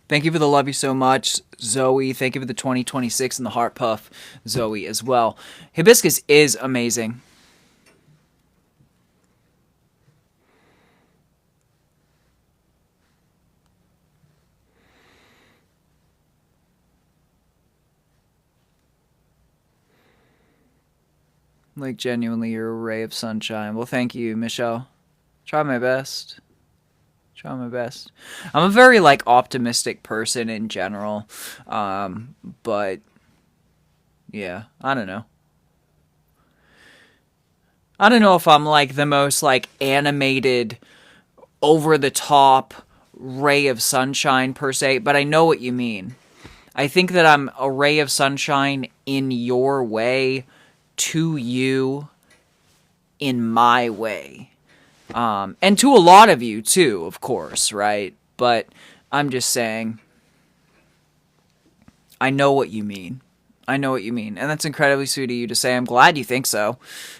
Thank you for the love you so much, Zoe. Thank you for the 2026 and the heart puff, Zoe, as well. Hibiscus is amazing. Like, genuinely, you're a ray of sunshine. Well, thank you, Michelle. Try my best. Try my best. I'm a very, like, optimistic person in general. But, yeah, I don't know. I don't know if I'm, like, the most, like, animated, over the top ray of sunshine, per se, but I know what you mean. I think that I'm a ray of sunshine in your way, to you, in my way. And to a lot of you, too, of course, right? But I'm just saying, I know what you mean. I know what you mean. And that's incredibly sweet of you to say. I'm glad you think so.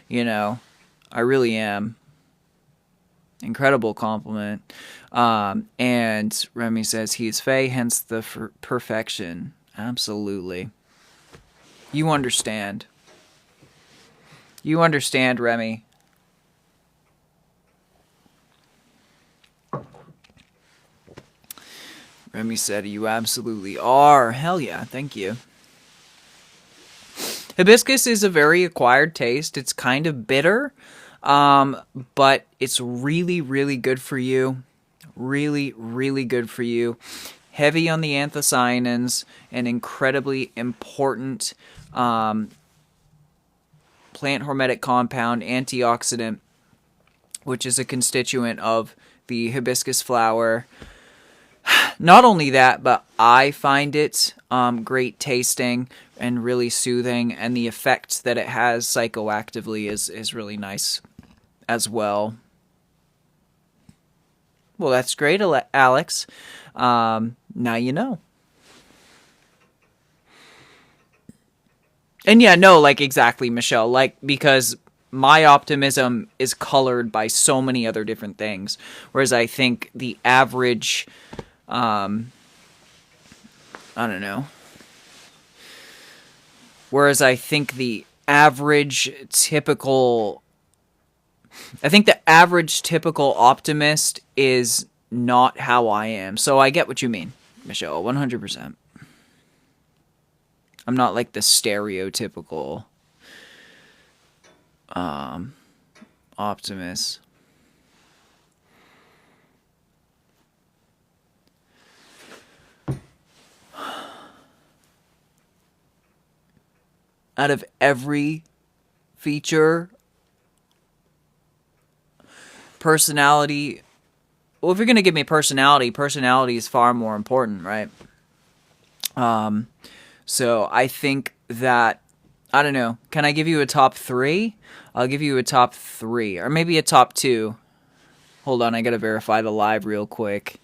You know, I really am. Incredible compliment. And Remy says he's Faye, hence the perfection. Absolutely. You understand. You understand, Remy. Remy said you absolutely are. Hell yeah, thank you. Hibiscus is a very acquired taste. It's kind of bitter, but it's really, really good for you. Really, really good for you. Heavy on the anthocyanins, an incredibly important plant hormetic compound, antioxidant, which is a constituent of the hibiscus flower. Not only that, but I find it great tasting and really soothing, and the effect that it has psychoactively is really nice as well. Well, that's great, Alex. Now you know. And yeah, no, like exactly, Michelle. Like, because my optimism is colored by so many other different things. Whereas I think the average, I don't know. Whereas I think the average typical optimist is not how I am. So I get what you mean, Michelle, 100%. I'm not like the stereotypical optimist. Out of every feature, personality. Well, if you're gonna give me personality is far more important, right? So I think that, I don't know. Can I give you a top 3? I'll give you a top 3, or maybe a top 2. Hold on, I gotta verify the live real quick.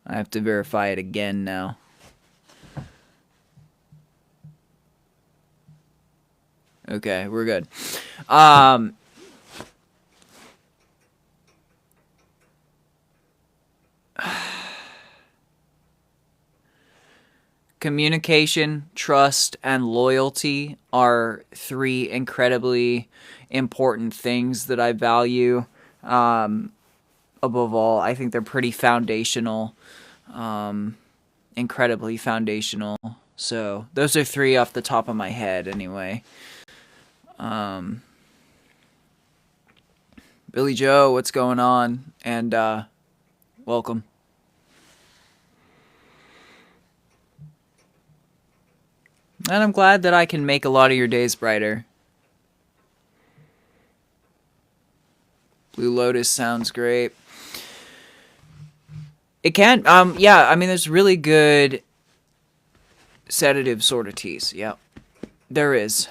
I have to verify it again now. Okay, we're good. Communication, trust, and loyalty are 3 incredibly important things that I value. Above all, I think they're pretty foundational. Incredibly foundational. So those are 3 off the top of my head anyway. Billy Joe, what's going on? And welcome. And I'm glad that I can make a lot of your days brighter. Blue Lotus sounds great. It can, yeah, I mean, there's really good sedative sort of teas. Yeah, there is.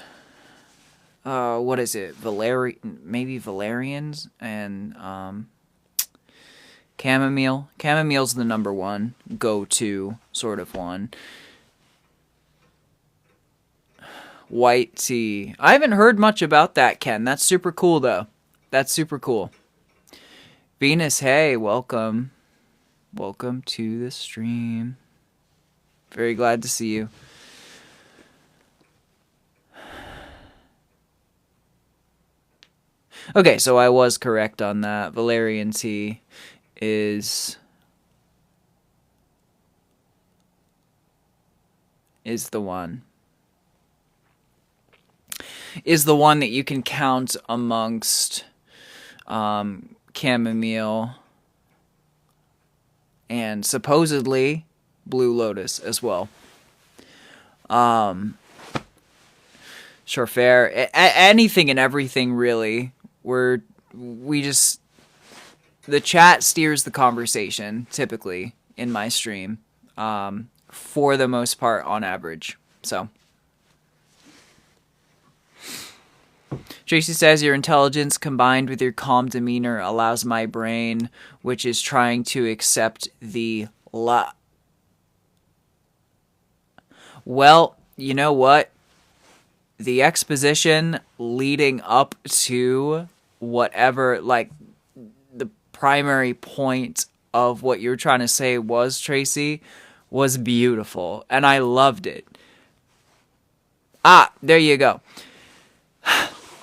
What is it? Maybe valerians and chamomile. Chamomile's the number 1 go-to sort of one. White tea. I haven't heard much about that, Ken. That's super cool, though. That's super cool. Venus, hey, welcome. Welcome to the stream. Very glad to see you. Okay, so I was correct on that. Valerian tea is the one. Is the one that you can count amongst chamomile and supposedly Blue Lotus as well. Sure, fair. Anything and everything, really. The chat steers the conversation, typically, in my stream, for the most part, on average. So, Tracy says, your intelligence combined with your calm demeanor allows my brain, which is trying to accept the Well, you know what? The exposition leading up to whatever, like, the primary point of what you're trying to say was, Tracy, was beautiful. And I loved it. Ah, there you go.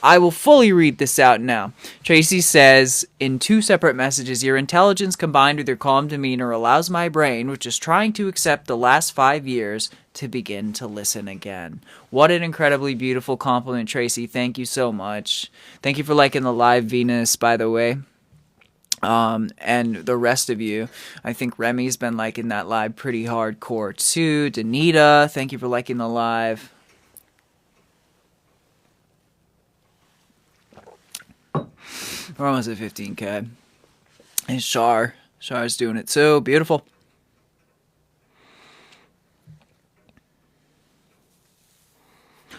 I will fully read this out now. Tracy says, in 2 separate messages, your intelligence combined with your calm demeanor allows my brain, which is trying to accept the last 5 years, to begin to listen again. What an incredibly beautiful compliment, Tracy. Thank you so much. Thank you for liking the live, Venus, by the way. And the rest of you. I think Remy's been liking that live pretty hardcore too. Danita, thank you for liking the live. We're almost at 15K. And Char's doing it too. Beautiful.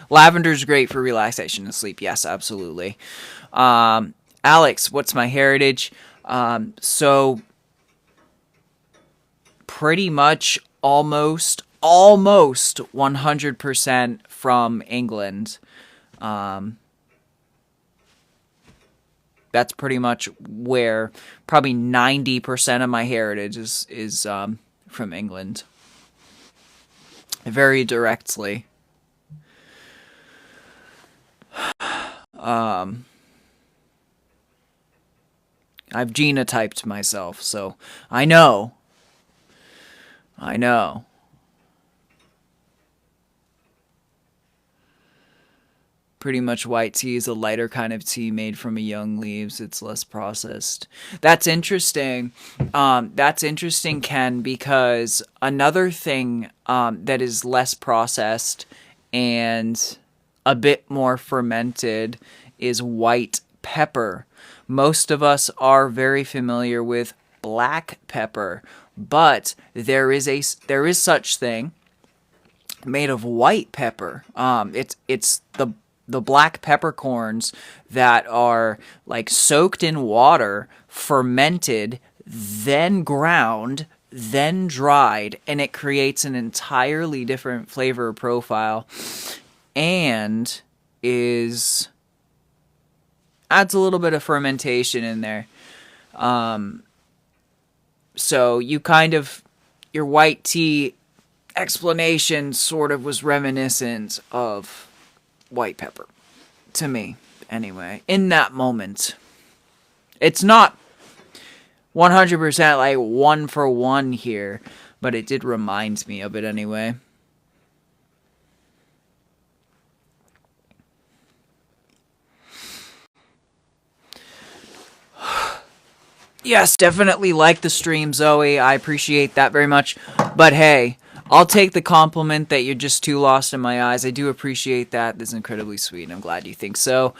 Lavender's great for relaxation and sleep. Yes, absolutely. Alex, what's my heritage? So pretty much almost 100% from England. That's pretty much where probably 90% of my heritage is from England. Very directly. I've genotyped myself, so I know. Pretty much white tea is a lighter kind of tea made from young leaves. It's less processed. That's interesting. That's interesting, Ken, because another thing that is less processed and a bit more fermented is white pepper. Most of us are very familiar with black pepper, but there is such thing made of white pepper. It's the black peppercorns that are like soaked in water, fermented, then ground, then dried, and it creates an entirely different flavor profile and adds a little bit of fermentation in there. So you kind of, your white tea explanation sort of was reminiscent of white pepper. To me, anyway. In that moment. It's not 100% like 1 for 1 here, but it did remind me of it anyway. Yes, definitely like the stream, Zoe. I appreciate that very much. But hey, I'll take the compliment that you're just too lost in my eyes. I do appreciate that. That's incredibly sweet, and I'm glad you think so.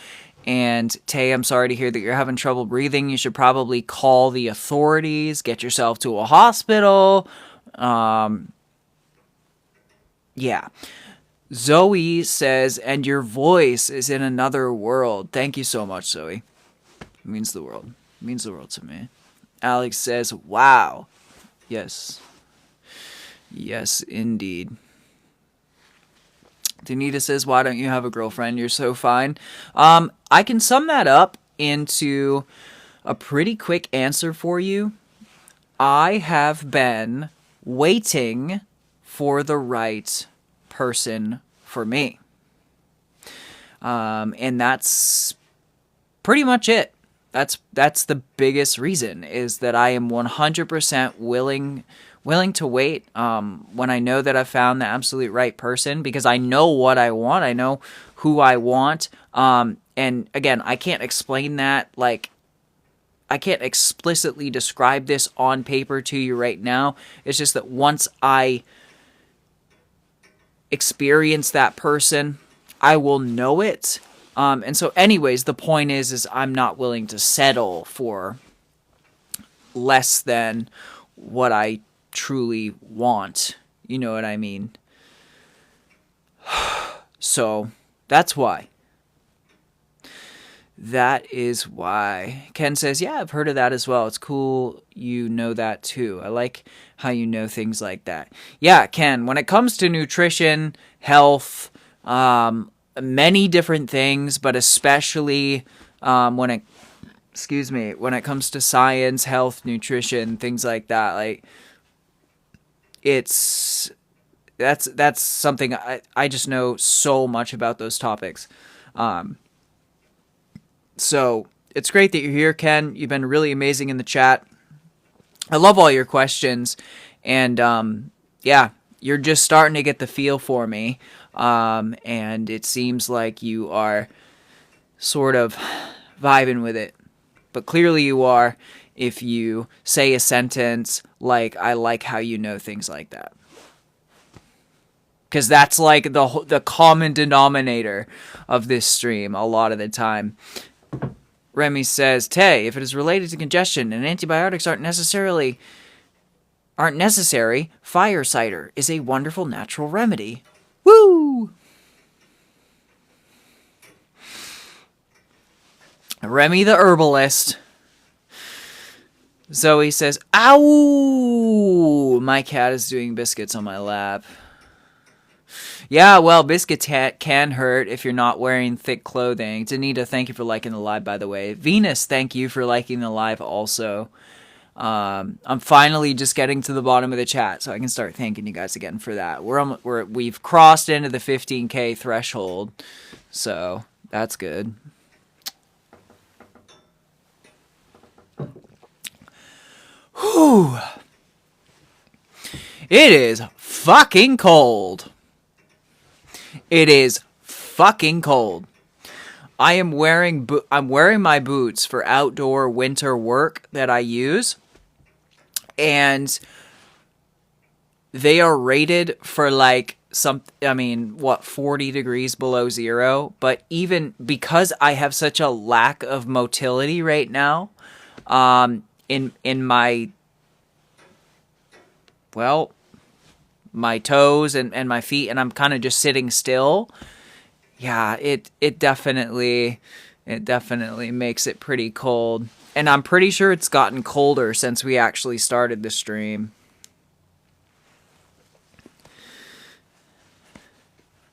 And Tay, I'm sorry to hear that you're having trouble breathing. You should probably call the authorities, get yourself to a hospital. Yeah. Zoe says, and your voice is in another world. Thank you so much, Zoe. It means the world. It means the world to me. Alex says, wow. Yes. Yes, indeed. Danita says, why don't you have a girlfriend? You're so fine. I can sum that up into a pretty quick answer for you. I have been waiting for the right person for me. And that's pretty much it. That's the biggest reason, is that I am 100% willing to wait when I know that I've found the absolute right person, because I know what I want. I know who I want. And again, I can't explain that. Like, I can't explicitly describe this on paper to you right now. It's just that once I experience that person, I will know it. And so anyways, the point is I'm not willing to settle for less than what I truly want. You know what I mean? So that's why. That is why. Ken says, yeah, I've heard of that as well. It's cool you know that too. I like how you know things like that. Yeah, Ken, when it comes to nutrition, health, many different things, but especially when it comes to science, health, nutrition, things like that, like that's something I just know so much about those topics. So it's great that you're here, Ken. You've been really amazing in the chat. I love all your questions, and yeah, you're just starting to get the feel for me, and it seems like you are sort of vibing with it, but clearly you are if you say a sentence like, I like how you know things like that. Because that's like the common denominator of this stream a lot of the time. Remy says, Tay, if it is related to congestion and antibiotics aren't necessary, fire cider is a wonderful natural remedy. Woo! Remy the herbalist. Zoe says, ow! My cat is doing biscuits on my lap. Yeah, well, biscuits can hurt if you're not wearing thick clothing. Danita, thank you for liking the live, by the way. Venus, thank you for liking the live also. I'm finally just getting to the bottom of the chat, so I can start thanking you guys again for that. We've crossed into the 15K threshold, so that's good. Whew. It is fucking cold. It is fucking cold. I'm wearing my boots for outdoor winter work that I use, and they are rated for like 40 degrees below zero, but even because I have such a lack of motility right now, in my toes and my feet, and I'm kind of just sitting still. Yeah, it definitely makes it pretty cold. And I'm pretty sure it's gotten colder since we actually started the stream.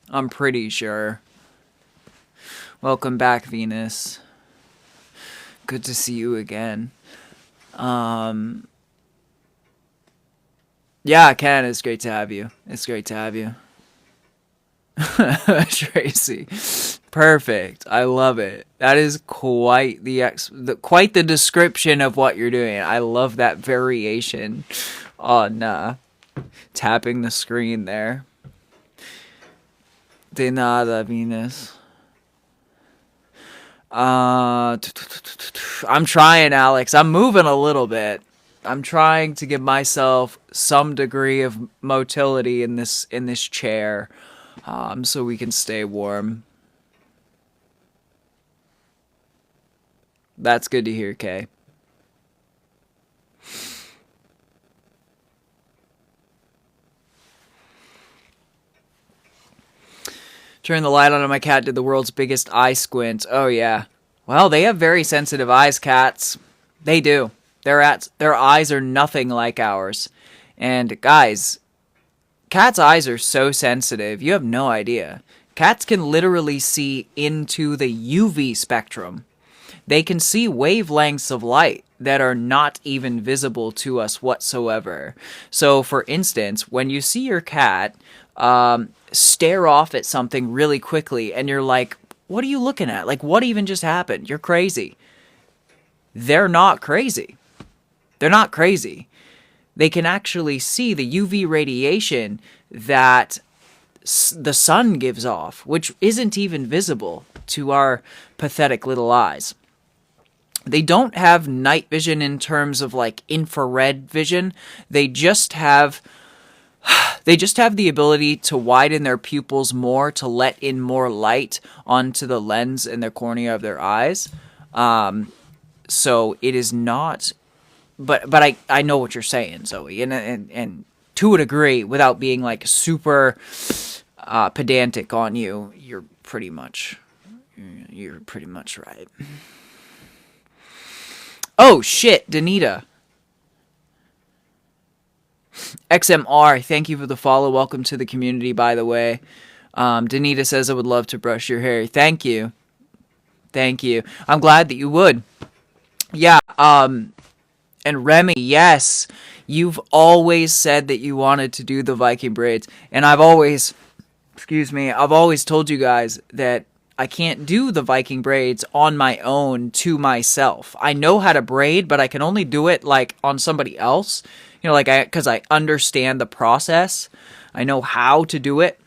I'm pretty sure. Welcome back, Venus. Good to see you again. Yeah, Ken, it's great to have you. It's great to have you. Tracy. Perfect. I love it. That is quite the description of what you're doing. I love that variation on tapping the screen there. De nada, Venus. I'm trying, Alex. I'm moving a little bit. I'm trying to give myself some degree of motility in this chair, so we can stay warm. That's good to hear, Kay. Turn the light on and my cat did the world's biggest eye squint. Oh, yeah. Well, they have very sensitive eyes, cats. They do. Their eyes are nothing like ours. And, guys, cats' eyes are so sensitive, you have no idea. Cats can literally see into the UV spectrum. They can see wavelengths of light that are not even visible to us whatsoever. So, for instance, when you see your cat stare off at something really quickly and you're like, what are you looking at? Like, what even just happened? You're crazy. They're not crazy. They're not crazy. They can actually see the UV radiation that the sun gives off, which isn't even visible to our pathetic little eyes. They don't have night vision in terms of like infrared vision. They just have the ability to widen their pupils more to let in more light onto the lens and the cornea of their eyes. So it is not, but I know what you're saying, Zoe, and to a degree, without being like super pedantic on you, you're pretty much You're pretty much right. Oh, shit, Danita. XMR, thank you for the follow. Welcome to the community, by the way. Danita says, I would love to brush your hair. Thank you. Thank you. I'm glad that you would. Yeah, and Remy, yes, you've always said that you wanted to do the Viking braids. And I've always told you guys that I can't do the Viking braids on my own to myself. I know how to braid, but I can only do it like on somebody else. You know, like because I understand the process. I know how to do it.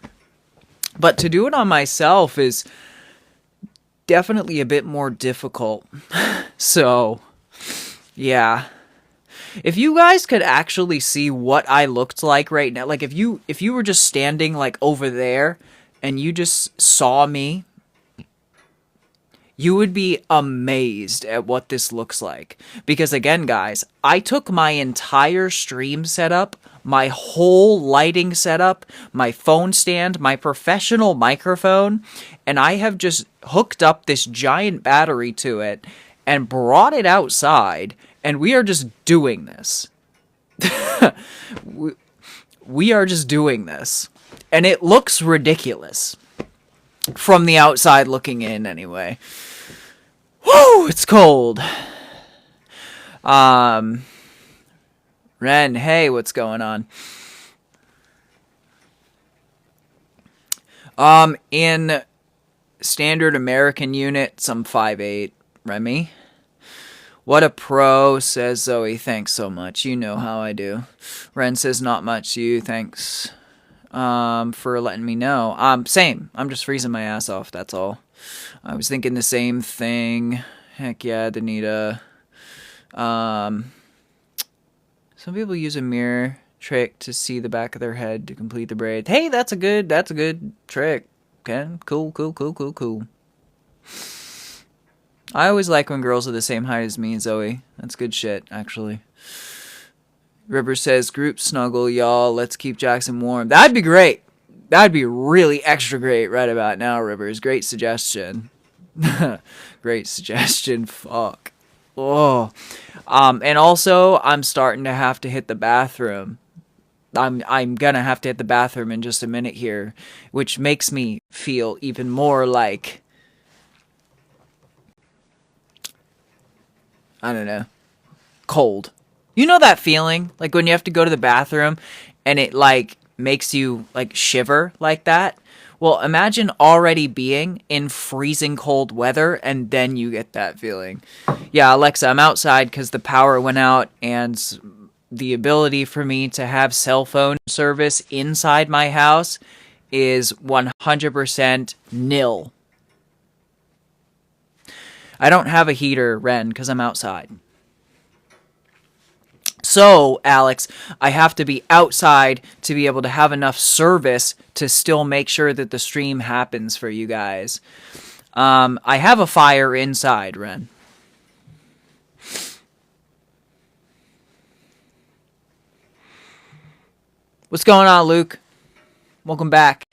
But to do it on myself is definitely a bit more difficult. So, yeah. If you guys could actually see what I looked like right now, like if you were just standing like over there and you just saw me, you would be amazed at what this looks like. Because again, guys, I took my entire stream setup, my whole lighting setup, my phone stand, my professional microphone, and I have just hooked up this giant battery to it and brought it outside, and we are just doing this. We are just doing this. And it looks ridiculous. From the outside looking in, anyway. Woo! It's cold. Ren, hey, what's going on? In standard American units, I'm 5'8", Remy. What a pro, says Zoe. Thanks so much. You know how I do. Ren says not much to you. Thanks for letting me know. Same. I'm just freezing my ass off, that's all. I was thinking the same thing. Heck yeah, Danita. Some people use a mirror trick to see the back of their head to complete the braid. Hey, that's a good trick. Okay, cool. I always like when girls are the same height as me and Zoe. That's good shit, actually. River says, group snuggle, y'all. Let's keep Jackson warm. That'd be great. That'd be really extra great right about now, Rivers. Great suggestion. Great suggestion. Fuck. Oh. And also, I'm starting to have to hit the bathroom. I'm gonna have to hit the bathroom in just a minute here, which makes me feel even more like, I don't know, cold. You know that feeling? Like when you have to go to the bathroom and it like makes you like shiver like that? Well, imagine already being in freezing cold weather and then you get that feeling. Yeah, Alexa, I'm outside because the power went out and the ability for me to have cell phone service inside my house is 100% nil. I don't have a heater, Ren, because I'm outside. So, Alex, I have to be outside to be able to have enough service to still make sure that the stream happens for you guys. I have a fire inside, Ren. What's going on, Luke? Welcome back.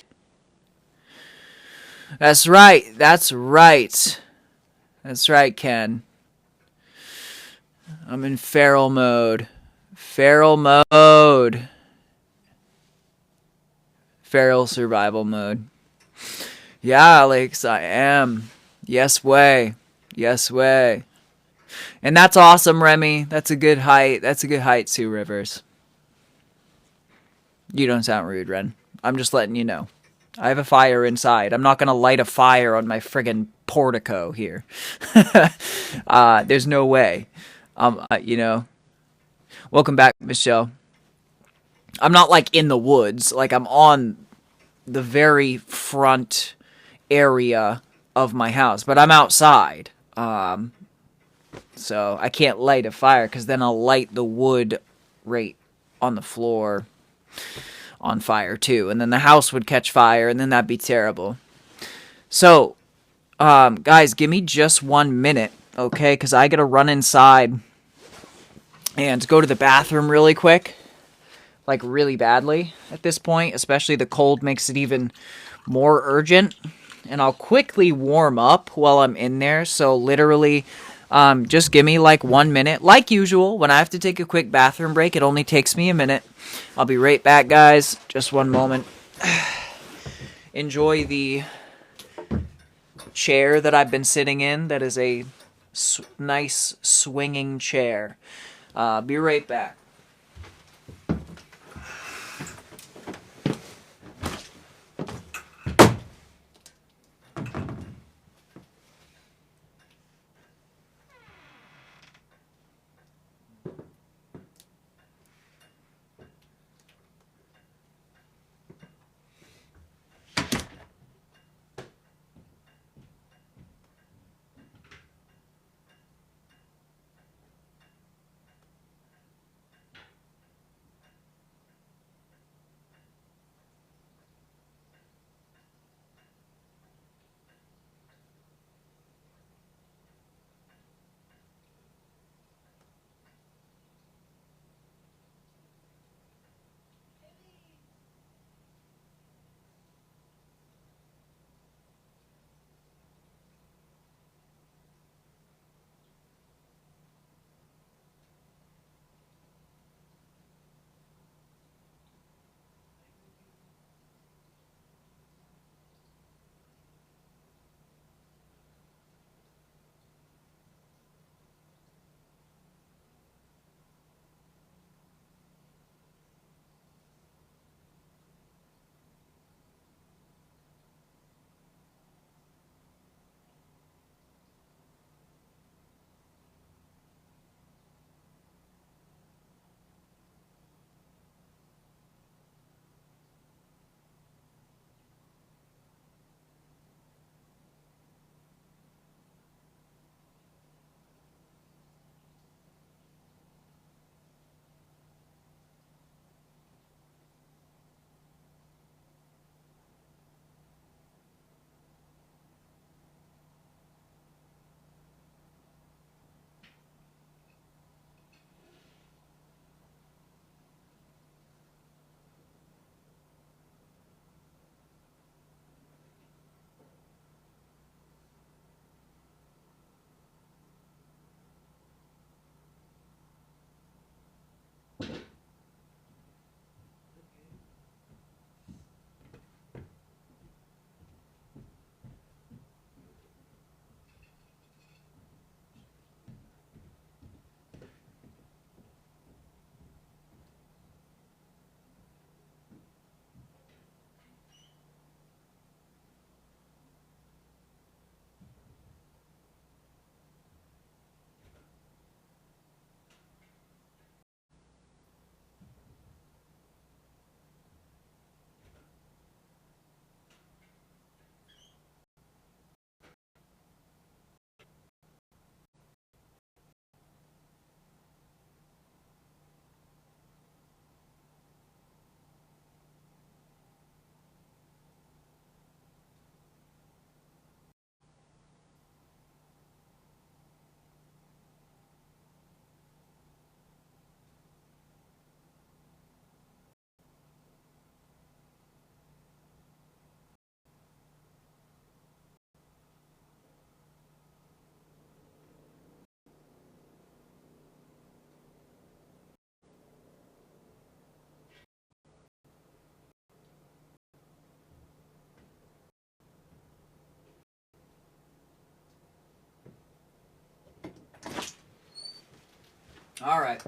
That's right. That's right. That's right, Ken. I'm in feral mode. Feral mode. Feral survival mode. Yeah, Alex, I am. Yes way. Yes way. And that's awesome, Remy. That's a good height. That's a good height, Sue Rivers. You don't sound rude, Ren. I'm just letting you know. I have a fire inside. I'm not going to light a fire on my friggin' portico here. There's no way. You know. Welcome back, Michelle. I'm not like in the woods. Like I'm on the very front area of my house. But I'm outside. So I can't light a fire because then I'll light the wood right on the floor on fire too, and then the house would catch fire, and then that'd be terrible. So, guys, give me just 1 minute, okay? Because I gotta run inside and go to the bathroom really quick, like really badly at this point. Especially the cold makes it even more urgent, and I'll quickly warm up while I'm in there. So literally, just give me like 1 minute. Like usual, when I have to take a quick bathroom break, it only takes me a minute. I'll be right back, guys. Just 1 moment. Enjoy the chair that I've been sitting in. That is a nice swinging chair. Be right back. All right.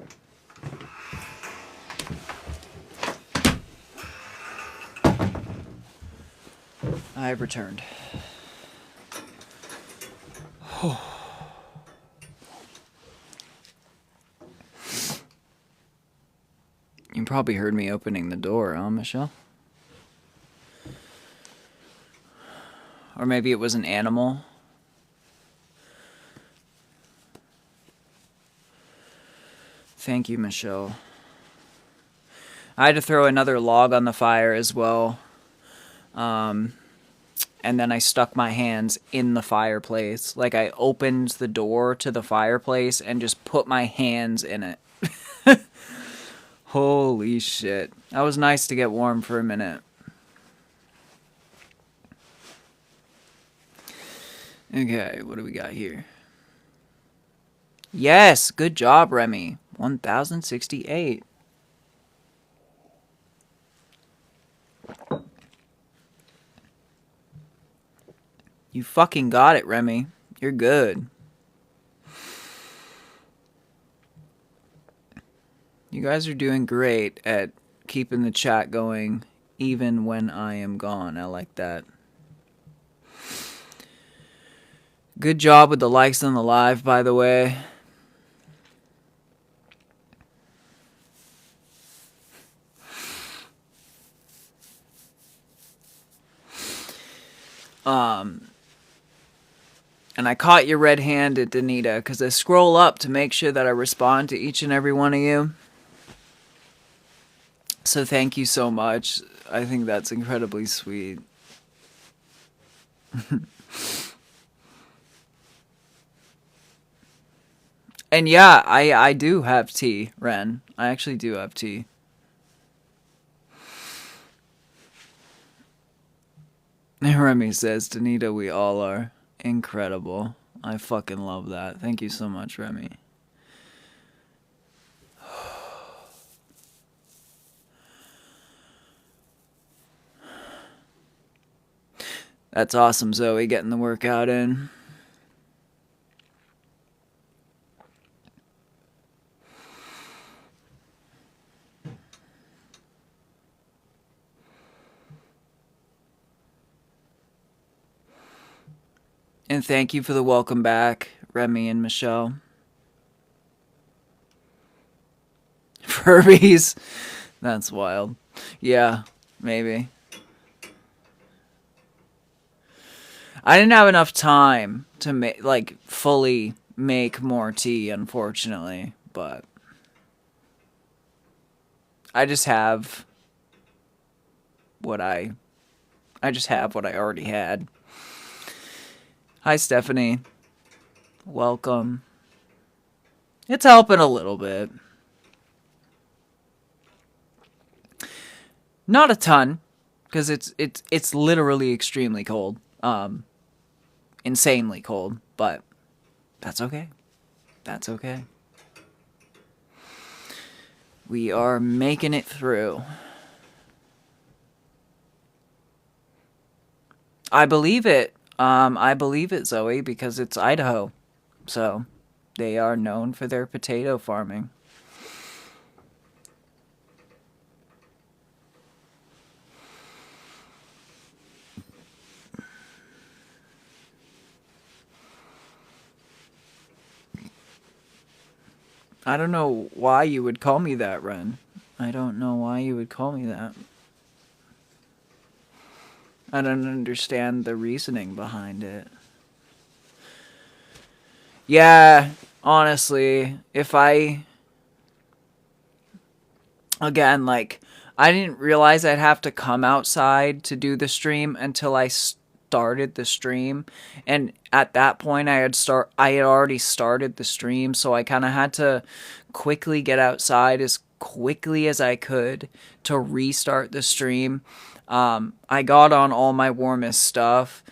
I have returned. You probably heard me opening the door, huh, Michelle? Or maybe it was an animal. Thank you, Michelle. I had to throw another log on the fire as well. And then I stuck my hands in the fireplace. Like I opened the door to the fireplace and just put my hands in it. Holy shit. That was nice to get warm for a minute. Okay, what do we got here? Yes, good job, Remy. 1068. You fucking got it, Remy. You're good. You guys are doing great at keeping the chat going even when I am gone. I like that. Good job with the likes on the live, by the way. And I caught you red-handed, Danita, because I scroll up to make sure that I respond to each and every one of you. So thank you so much. I think that's incredibly sweet. And yeah, I do have tea, Ren. I actually do have tea. Remy says, Danita, we all are. Incredible. I fucking love that. Thank you so much, Remy. That's awesome, Zoe, getting the workout in. And thank you for the welcome back, Remy and Michelle. Furbies. That's wild. Yeah, maybe. I didn't have enough time to fully make more tea, unfortunately, but I just have what I already had. Hi, Stephanie. Welcome. It's helping a little bit. Not a ton, because it's literally extremely cold. Insanely cold, but that's okay. That's okay. We are making it through. I believe it. I believe it, Zoe, because it's Idaho. So, they are known for their potato farming. I don't know why you would call me that, Ren. I don't know why you would call me that. I don't understand the reasoning behind it. Yeah, honestly, again, I didn't realize I'd have to come outside to do the stream until I started the stream, and at that point I had already started the stream, so I kind of had to quickly get outside as quickly as I could to restart the stream. I got on all my warmest stuff,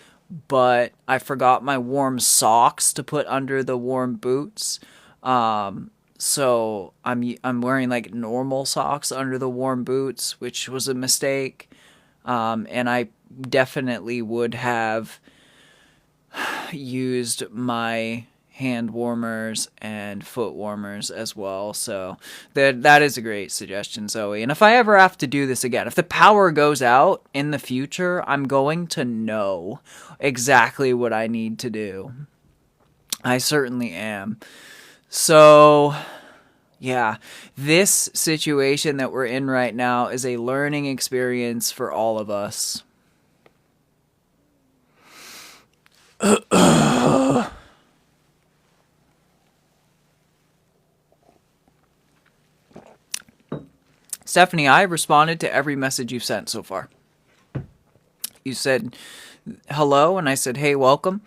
but I forgot my warm socks to put under the warm boots. So I'm wearing normal socks under the warm boots, which was a mistake. And I definitely would have used my hand warmers and foot warmers as well. So that is a great suggestion, Zoe. And if I ever have to do this again, if the power goes out in the future, I'm going to know exactly what I need to do. I certainly am. So, yeah, this situation that we're in right now is a learning experience for all of us. Stephanie, I responded to every message you've sent so far. You said hello, and I said, hey, welcome.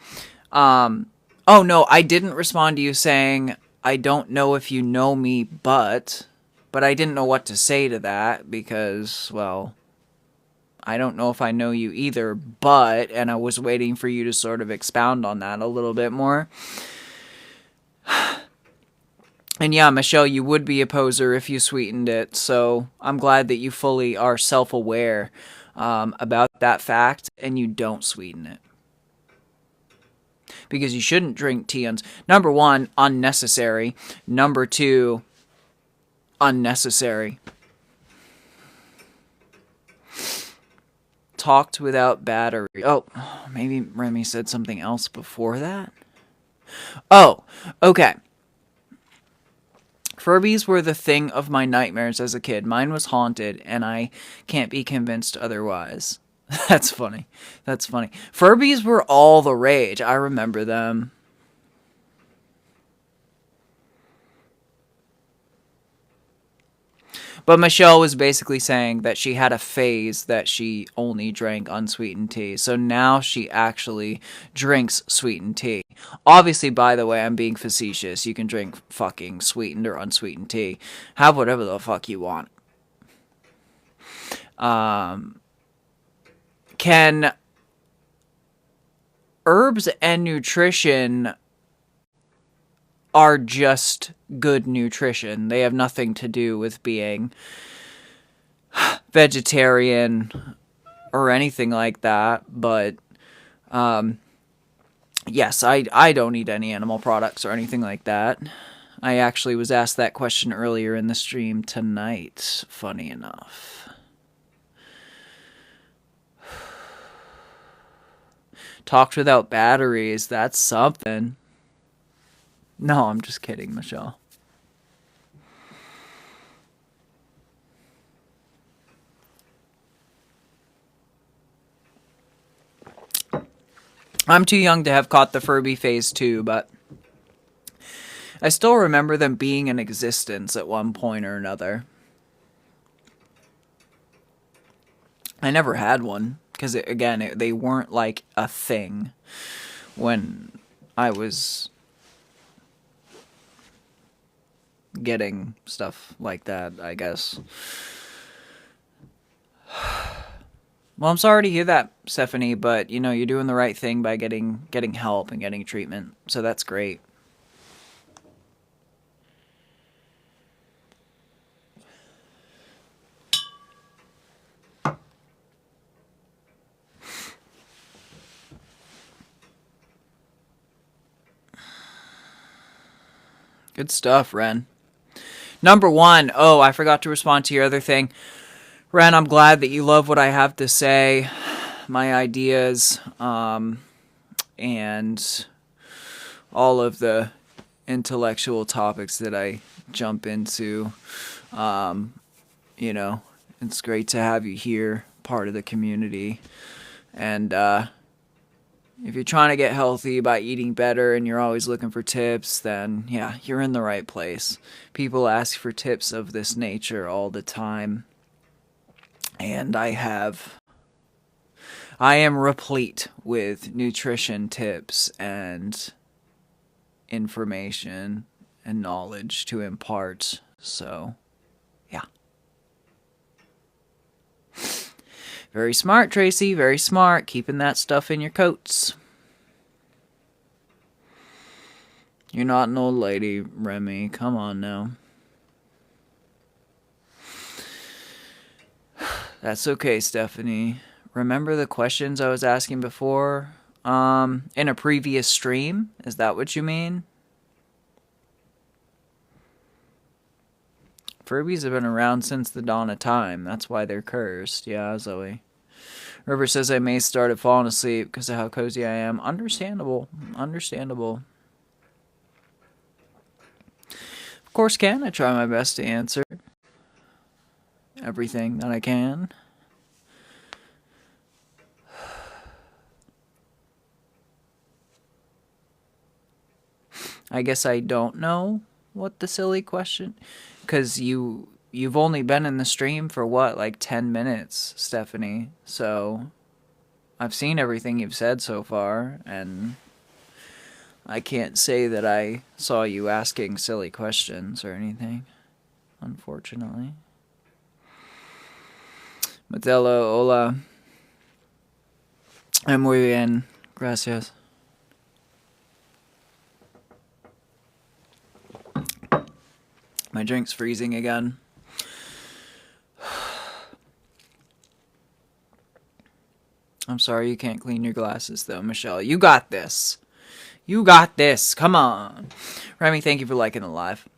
Oh, no, I didn't respond to you saying, I don't know if you know me, but I didn't know what to say to that because, well, I don't know if I know you either, but, and I was waiting for you to sort of expound on that a little bit more. And yeah, Michelle, you would be a poser if you sweetened it, so I'm glad that you fully are self-aware about that fact, and you don't sweeten it. Because you shouldn't drink tea. Number one, unnecessary. Number two, unnecessary. Talked without battery. Oh, maybe Remy said something else before that? Oh, okay. Furbies were the thing of my nightmares as a kid. Mine was haunted, and I can't be convinced otherwise. That's funny. That's funny. Furbies were all the rage. I remember them. But Michelle was basically saying that she had a phase that she only drank unsweetened tea. So now she actually drinks sweetened tea. Obviously, by the way, I'm being facetious. You can drink fucking sweetened or unsweetened tea. Have whatever the fuck you want. Can herbs and nutrition are just good nutrition. They have nothing to do with being vegetarian or anything like that. But yes, I don't eat any animal products or anything like that. I actually was asked that question earlier in the stream tonight, funny enough. Talked without batteries, that's something. No, I'm just kidding, Michelle. I'm too young to have caught the Furby phase too, but I still remember them being in existence at one point or another. I never had one, because again, they weren't like a thing when I was getting stuff like that, I guess. Well, I'm sorry to hear that, Stephanie, but you know, you're doing the right thing by getting help and getting treatment. So that's great. Good stuff, Ren. Number one, oh, I forgot to respond to your other thing. Ren, I'm glad that you love what I have to say, my ideas, and all of the intellectual topics that I jump into. You know, it's great to have you here, part of the community. And if you're trying to get healthy by eating better and you're always looking for tips, then yeah, you're in the right place. People ask for tips of this nature all the time. And I am replete with nutrition tips and information and knowledge to impart. So, yeah. Very smart, Tracy. Very smart. Keeping that stuff in your coats. You're not an old lady, Remy. Come on now. That's okay, Stephanie. Remember the questions I was asking before? In a previous stream? Is that what you mean? Furbies have been around since the dawn of time. That's why they're cursed. Yeah, Zoe. River says I may start at falling asleep because of how cozy I am. Understandable. Understandable. Of course, can I try my best to answer everything that I can. I guess I don't know what the silly question, because you've only been in the stream for what, like 10 minutes, Stephanie. So I've seen everything you've said so far, and I can't say that I saw you asking silly questions or anything, unfortunately. Modelo, hola. Muy bien. Gracias. My drink's freezing again. I'm sorry you can't clean your glasses, though, Michelle. You got this. You got this. Come on. Remy, thank you for liking the live.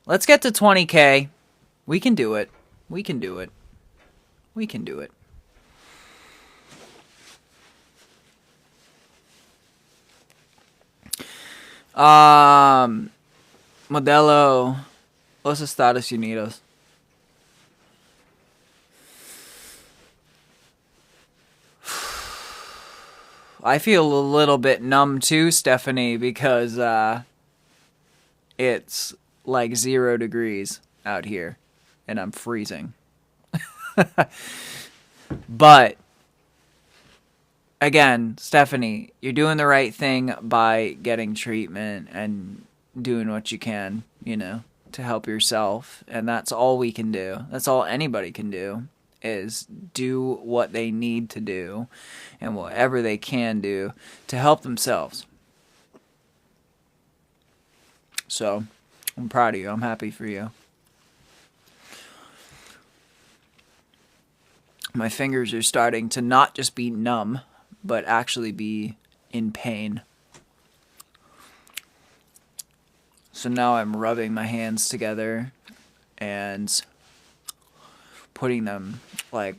Let's get to 20K. We can do it. We can do it. We can do it. Modelo, los Estados Unidos. I feel a little bit numb too, Stephanie, because it's like 0 degrees out here and I'm freezing. But again, Stephanie, you're doing the right thing by getting treatment and doing what you can, to help yourself. And that's all we can do. That's all anybody can do, is do what they need to do and whatever they can do to help themselves. So, I'm proud of you. I'm happy for you. My fingers are starting to not just be numb, but actually be in pain. So now I'm rubbing my hands together and putting them, like,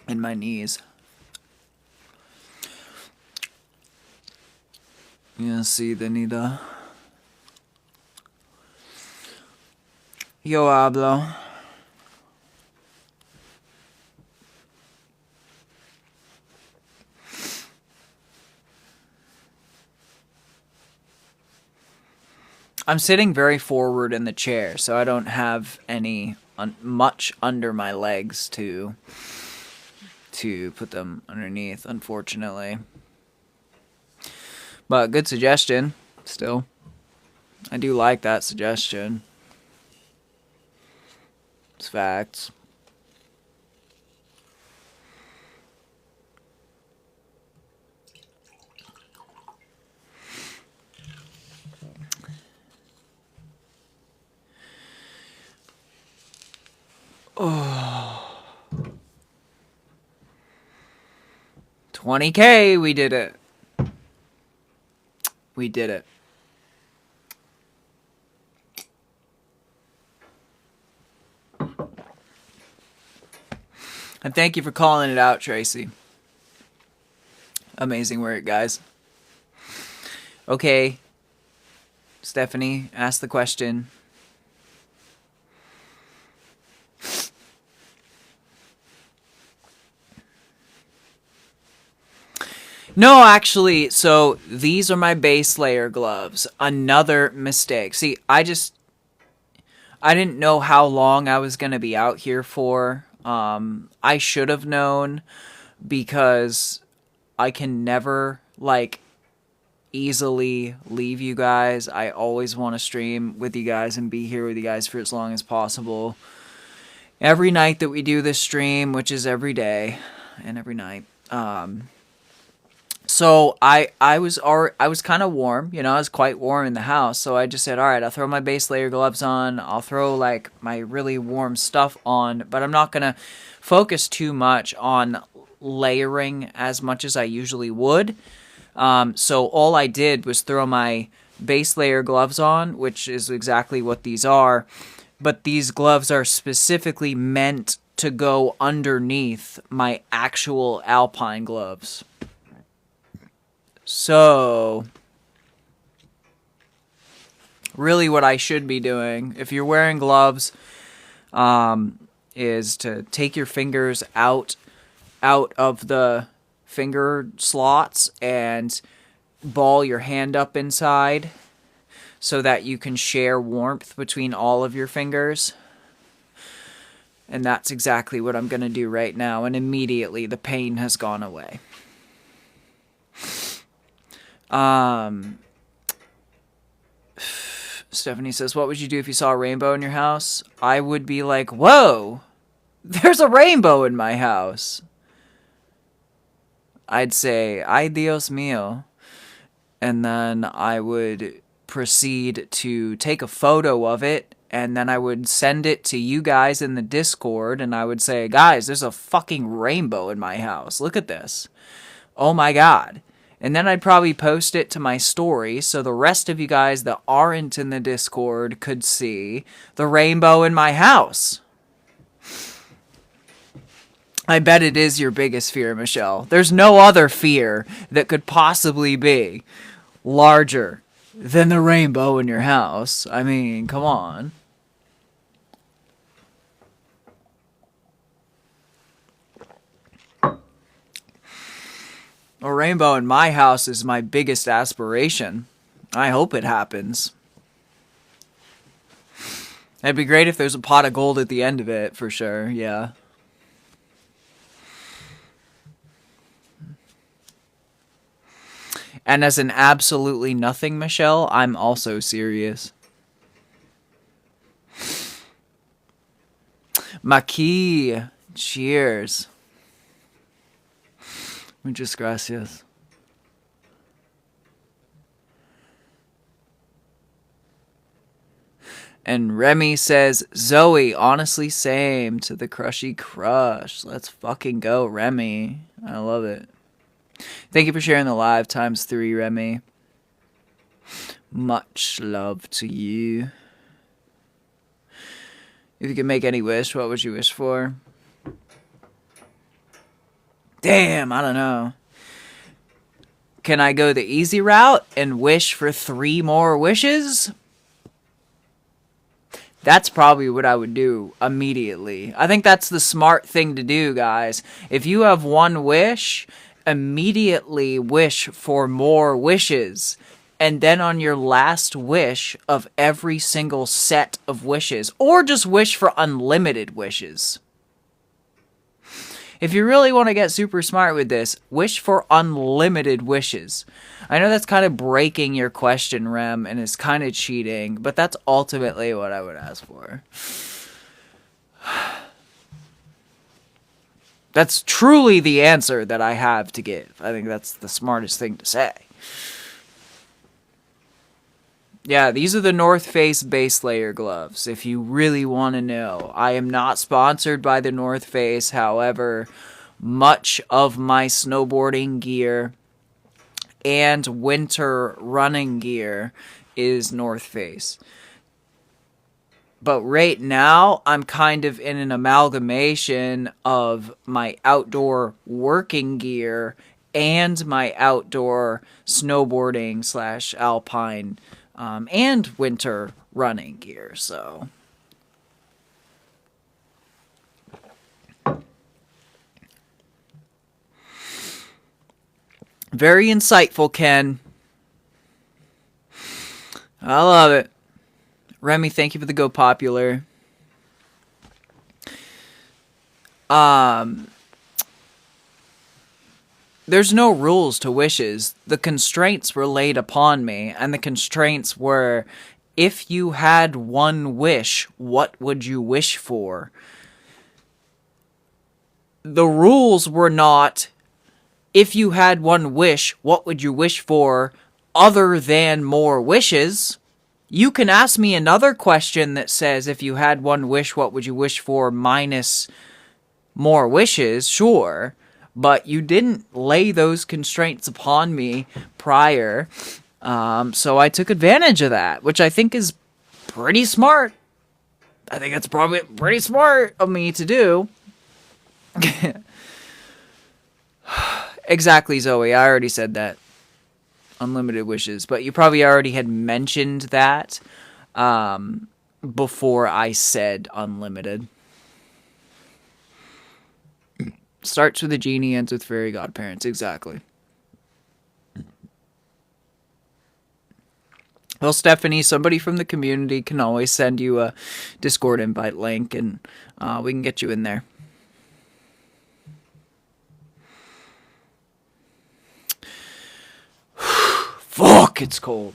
in my knees. You see, Danita. Yo hablo. I'm sitting very forward in the chair, so I don't have any much under my legs to put them underneath, unfortunately. But good suggestion, still. I do like that suggestion. It's facts. Oh. 20K, we did it. We did it. And thank you for calling it out, Tracy. Amazing work, guys. Okay. Stephanie, ask the question. No, actually, so these are my base layer gloves. Another mistake. See, I didn't know how long I was going to be out here for. I should have known, because I can never, easily leave you guys. I always want to stream with you guys and be here with you guys for as long as possible. Every night that we do this stream, which is every day and every night. So I was kind of warm, I was quite warm in the house. So I just said, all right, I'll throw my base layer gloves on. I'll throw my really warm stuff on, but I'm not going to focus too much on layering as much as I usually would. So all I did was throw my base layer gloves on, which is exactly what these are. But these gloves are specifically meant to go underneath my actual Alpine gloves. So, really what I should be doing, if you're wearing gloves, is to take your fingers out of the finger slots and ball your hand up inside so that you can share warmth between all of your fingers. And that's exactly what I'm going to do right now, and immediately the pain has gone away. Stephanie says, what would you do if you saw a rainbow in your house? I would be like, whoa, there's a rainbow in my house. I'd say, ay Dios mío. And then I would proceed to take a photo of it, and then I would send it to you guys in the Discord, and I would say, guys, there's a fucking rainbow in my house. Look at this. Oh my god. And then I'd probably post it to my story so the rest of you guys that aren't in the Discord could see the rainbow in my house. I bet it is your biggest fear, Michelle. There's no other fear that could possibly be larger than the rainbow in your house. I mean, come on. A rainbow in my house is my biggest aspiration. I hope it happens. It'd be great if there's a pot of gold at the end of it, for sure, yeah. And as an absolutely nothing, Michelle, I'm also serious. Maki, cheers. Muchas gracias. And Remy says, Zoe, honestly, same to the crushy crush. Let's fucking go, Remy. I love it. Thank you for sharing the live ×3, Remy. Much love to you. If you could make any wish, what would you wish for? Damn, I don't know. Can I go the easy route and wish for 3 more wishes? That's probably what I would do immediately. I think that's the smart thing to do, guys. If you have 1 wish, immediately wish for more wishes. And then on your last wish of every single set of wishes, or just wish for unlimited wishes. If you really want to get super smart with this, wish for unlimited wishes. I know that's kind of breaking your question, Rem, and it's kind of cheating, but that's ultimately what I would ask for. That's truly the answer that I have to give. I think that's the smartest thing to say. Yeah, these are the North Face base layer gloves, if you really want to know. I am not sponsored by the North Face, however, much of my snowboarding gear and winter running gear is North Face. But right now, I'm kind of in an amalgamation of my outdoor working gear and my outdoor snowboarding / alpine and winter running gear, so. Very insightful, Ken. I love it. Remy, thank you for the Go Popular. There's no rules to wishes. The constraints were laid upon me, and the constraints were, if you had 1 wish, what would you wish for? The rules were not, if you had 1 wish, what would you wish for other than more wishes? You can ask me another question that says, if you had 1 wish, what would you wish for minus more wishes? Sure. But you didn't lay those constraints upon me prior. So I took advantage of that, which I think is pretty smart. I think it's probably pretty smart of me to do. Exactly, Zoe. I already said that. Unlimited wishes. But you probably already had mentioned that before I said unlimited. Starts with a genie, ends with fairy godparents. Exactly. Well, Stephanie, somebody from the community can always send you a Discord invite link, and we can get you in there. Fuck, it's cold.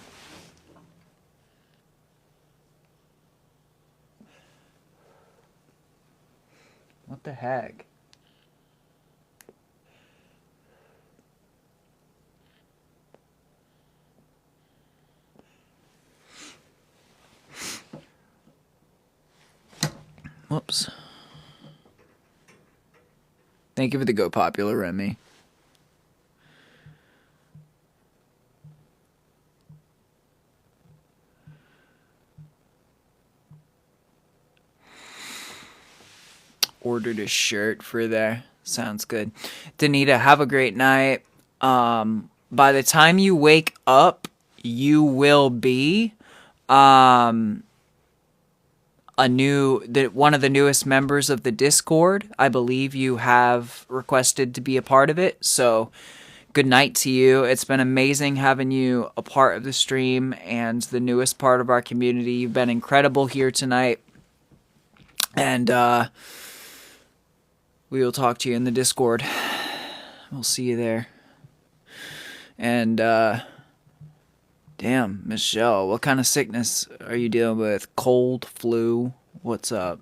What the heck? Whoops. Thank you for the Go Popular, Remy. Ordered a shirt for there. Sounds good. Danita, have a great night. By the time you wake up, you will be one of the newest members of the Discord. I believe you have requested to be a part of it. So good night to you. It's been amazing having you a part of the stream and the newest part of our community. You've been incredible here tonight. And we will talk to you in the Discord. We'll see you there. And, damn, Michelle, what kind of sickness are you dealing with? Cold, flu? What's up?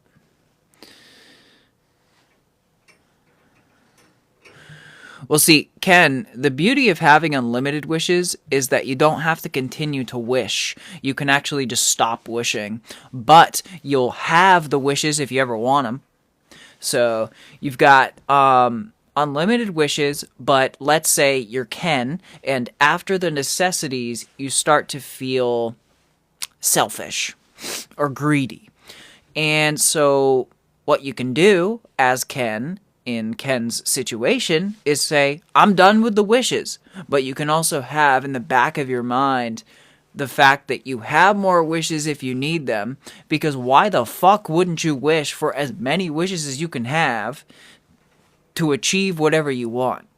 Well, see, Ken, the beauty of having unlimited wishes is that you don't have to continue to wish. You can actually just stop wishing. But you'll have the wishes if you ever want them. So you've got unlimited wishes, but let's say you're Ken, and after the necessities, you start to feel selfish or greedy. And so what you can do as Ken, in Ken's situation, is say, I'm done with the wishes. But you can also have in the back of your mind the fact that you have more wishes if you need them, because why the fuck wouldn't you wish for as many wishes as you can have to achieve whatever you want?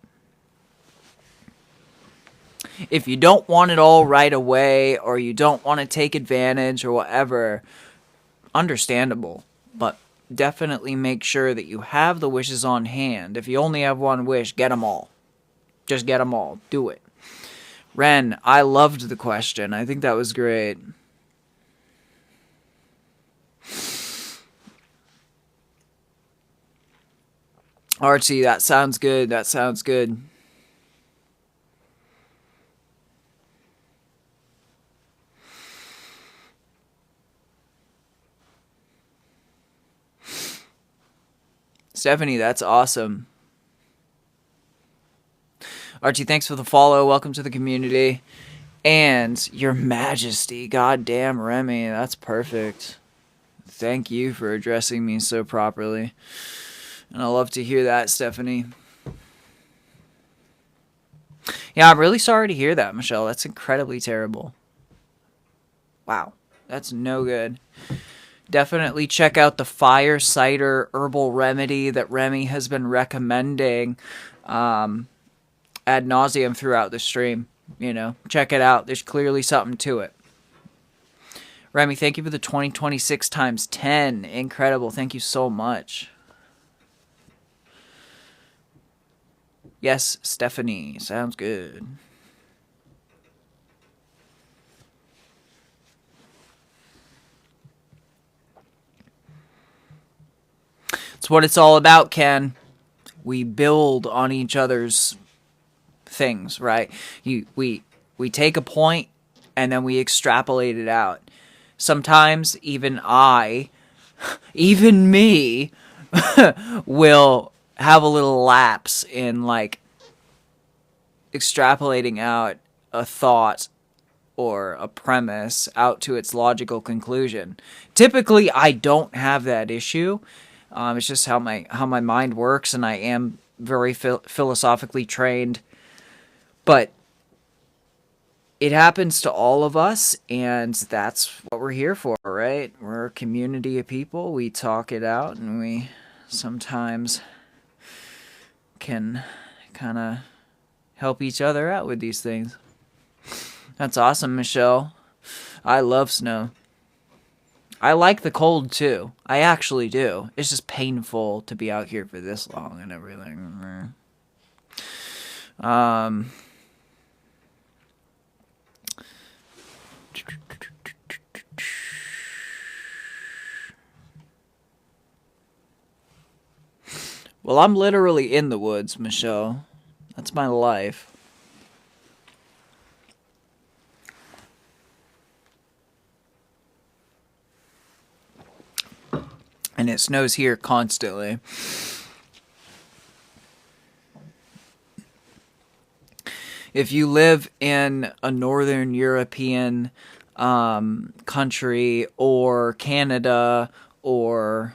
If you don't want it all right away, or you don't want to take advantage or whatever, understandable, but definitely make sure that you have the wishes on hand. If you only have one wish, get them all. Just get them all. Do it. Ren, I loved the question. I think that was great. Archie, that sounds good. That sounds good. Stephanie, that's awesome. Archie, thanks for the follow. Welcome to the community. And Your Majesty, goddamn Remy, that's perfect. Thank you for addressing me so properly. And I love to hear that, Stephanie. Yeah, I'm really sorry to hear that, Michelle. That's incredibly terrible. Wow, that's no good. Definitely check out the fire cider herbal remedy that Remy has been recommending ad nauseum throughout the stream. You know, check it out. There's clearly something to it. Remy, thank you for the 2026 times 10. Incredible. Thank you so much. Yes, Stephanie. Sounds good. It's what it's all about, Ken. We build on each other's things, right? We take a point and then we extrapolate it out. Sometimes even me, will have a little lapse in like extrapolating out a thought or a premise out to its logical conclusion. Typically, I don't have that issue. It's just how my mind works, and I am very philosophically trained. But it happens to all of us, and that's what we're here for, right? We're a community of people. We talk it out, and we sometimes can kind of help each other out with these things. That's awesome, Michelle. I love snow. I like the cold, too. I actually do. It's just painful to be out here for this long and everything. Well, I'm literally in the woods, Michelle. That's my life. And and it snows here constantly. If you live in a northern European country, or Canada, or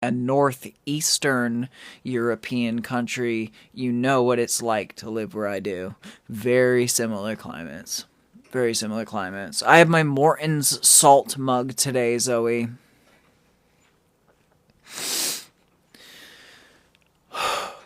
a northeastern European country, you know what it's like to live where I do. Very similar climates. Very similar climates. I have my Morton's salt mug today, Zoe.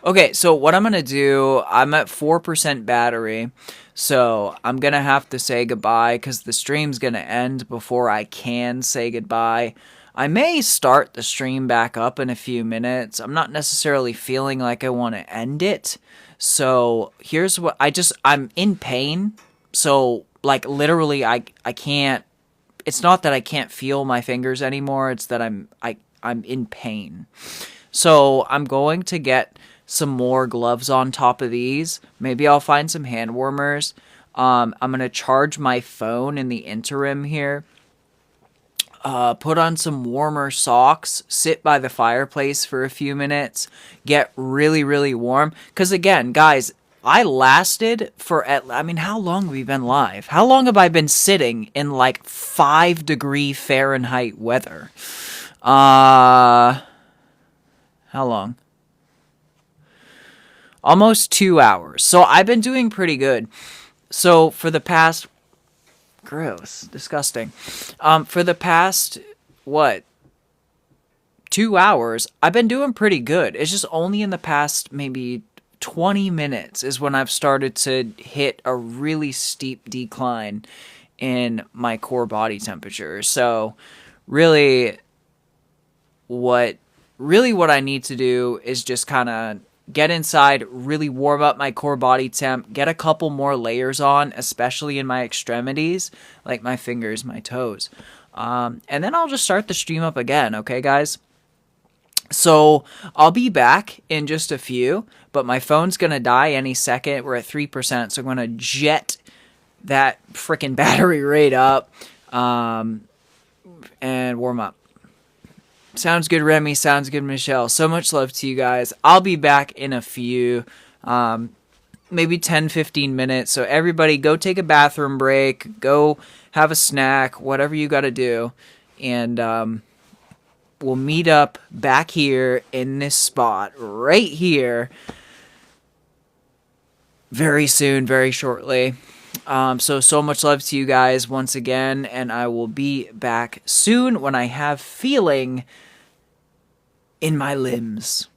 Okay, so what I'm going to do, I'm at 4% battery, so I'm going to have to say goodbye because the stream's going to end before I can say goodbye. I may start the stream back up in a few minutes. I'm not necessarily feeling like I want to end it. So here's what I'm in pain. So like literally I can't, it's not that I can't feel my fingers anymore. It's that I'm in pain. So I'm going to get some more gloves on top of these. Maybe I'll find some hand warmers. I'm going to charge my phone in the interim here. Put on some warmer socks, sit by the fireplace for a few minutes, get really, really warm. Because again, guys, I lasted for, how long have we been live? How long have I been sitting in like 5-degree Fahrenheit weather? How long? Almost 2 hours. So I've been doing pretty good. So for the past... Gross. Disgusting. For the past, 2 hours, I've been doing pretty good. It's just only in the past maybe 20 minutes is when I've started to hit a really steep decline in my core body temperature. So really what I need to do is just kind of get inside, really warm up my core body temp, get a couple more layers on, especially in my extremities, like my fingers, my toes. And then I'll just start the stream up again, okay, guys? So I'll be back in just a few, but my phone's going to die any second. We're at 3%, so I'm going to jet that freaking battery rate up and warm up. Sounds good, Remy. Sounds good, Michelle. So much love to you guys. I'll be back in a few, maybe 10, 15 minutes. So everybody go take a bathroom break. Go have a snack, whatever you got to do. And we'll meet up back here in this spot right here very soon, very shortly. So much love to you guys once again. And I will be back soon when I have feeling in my limbs.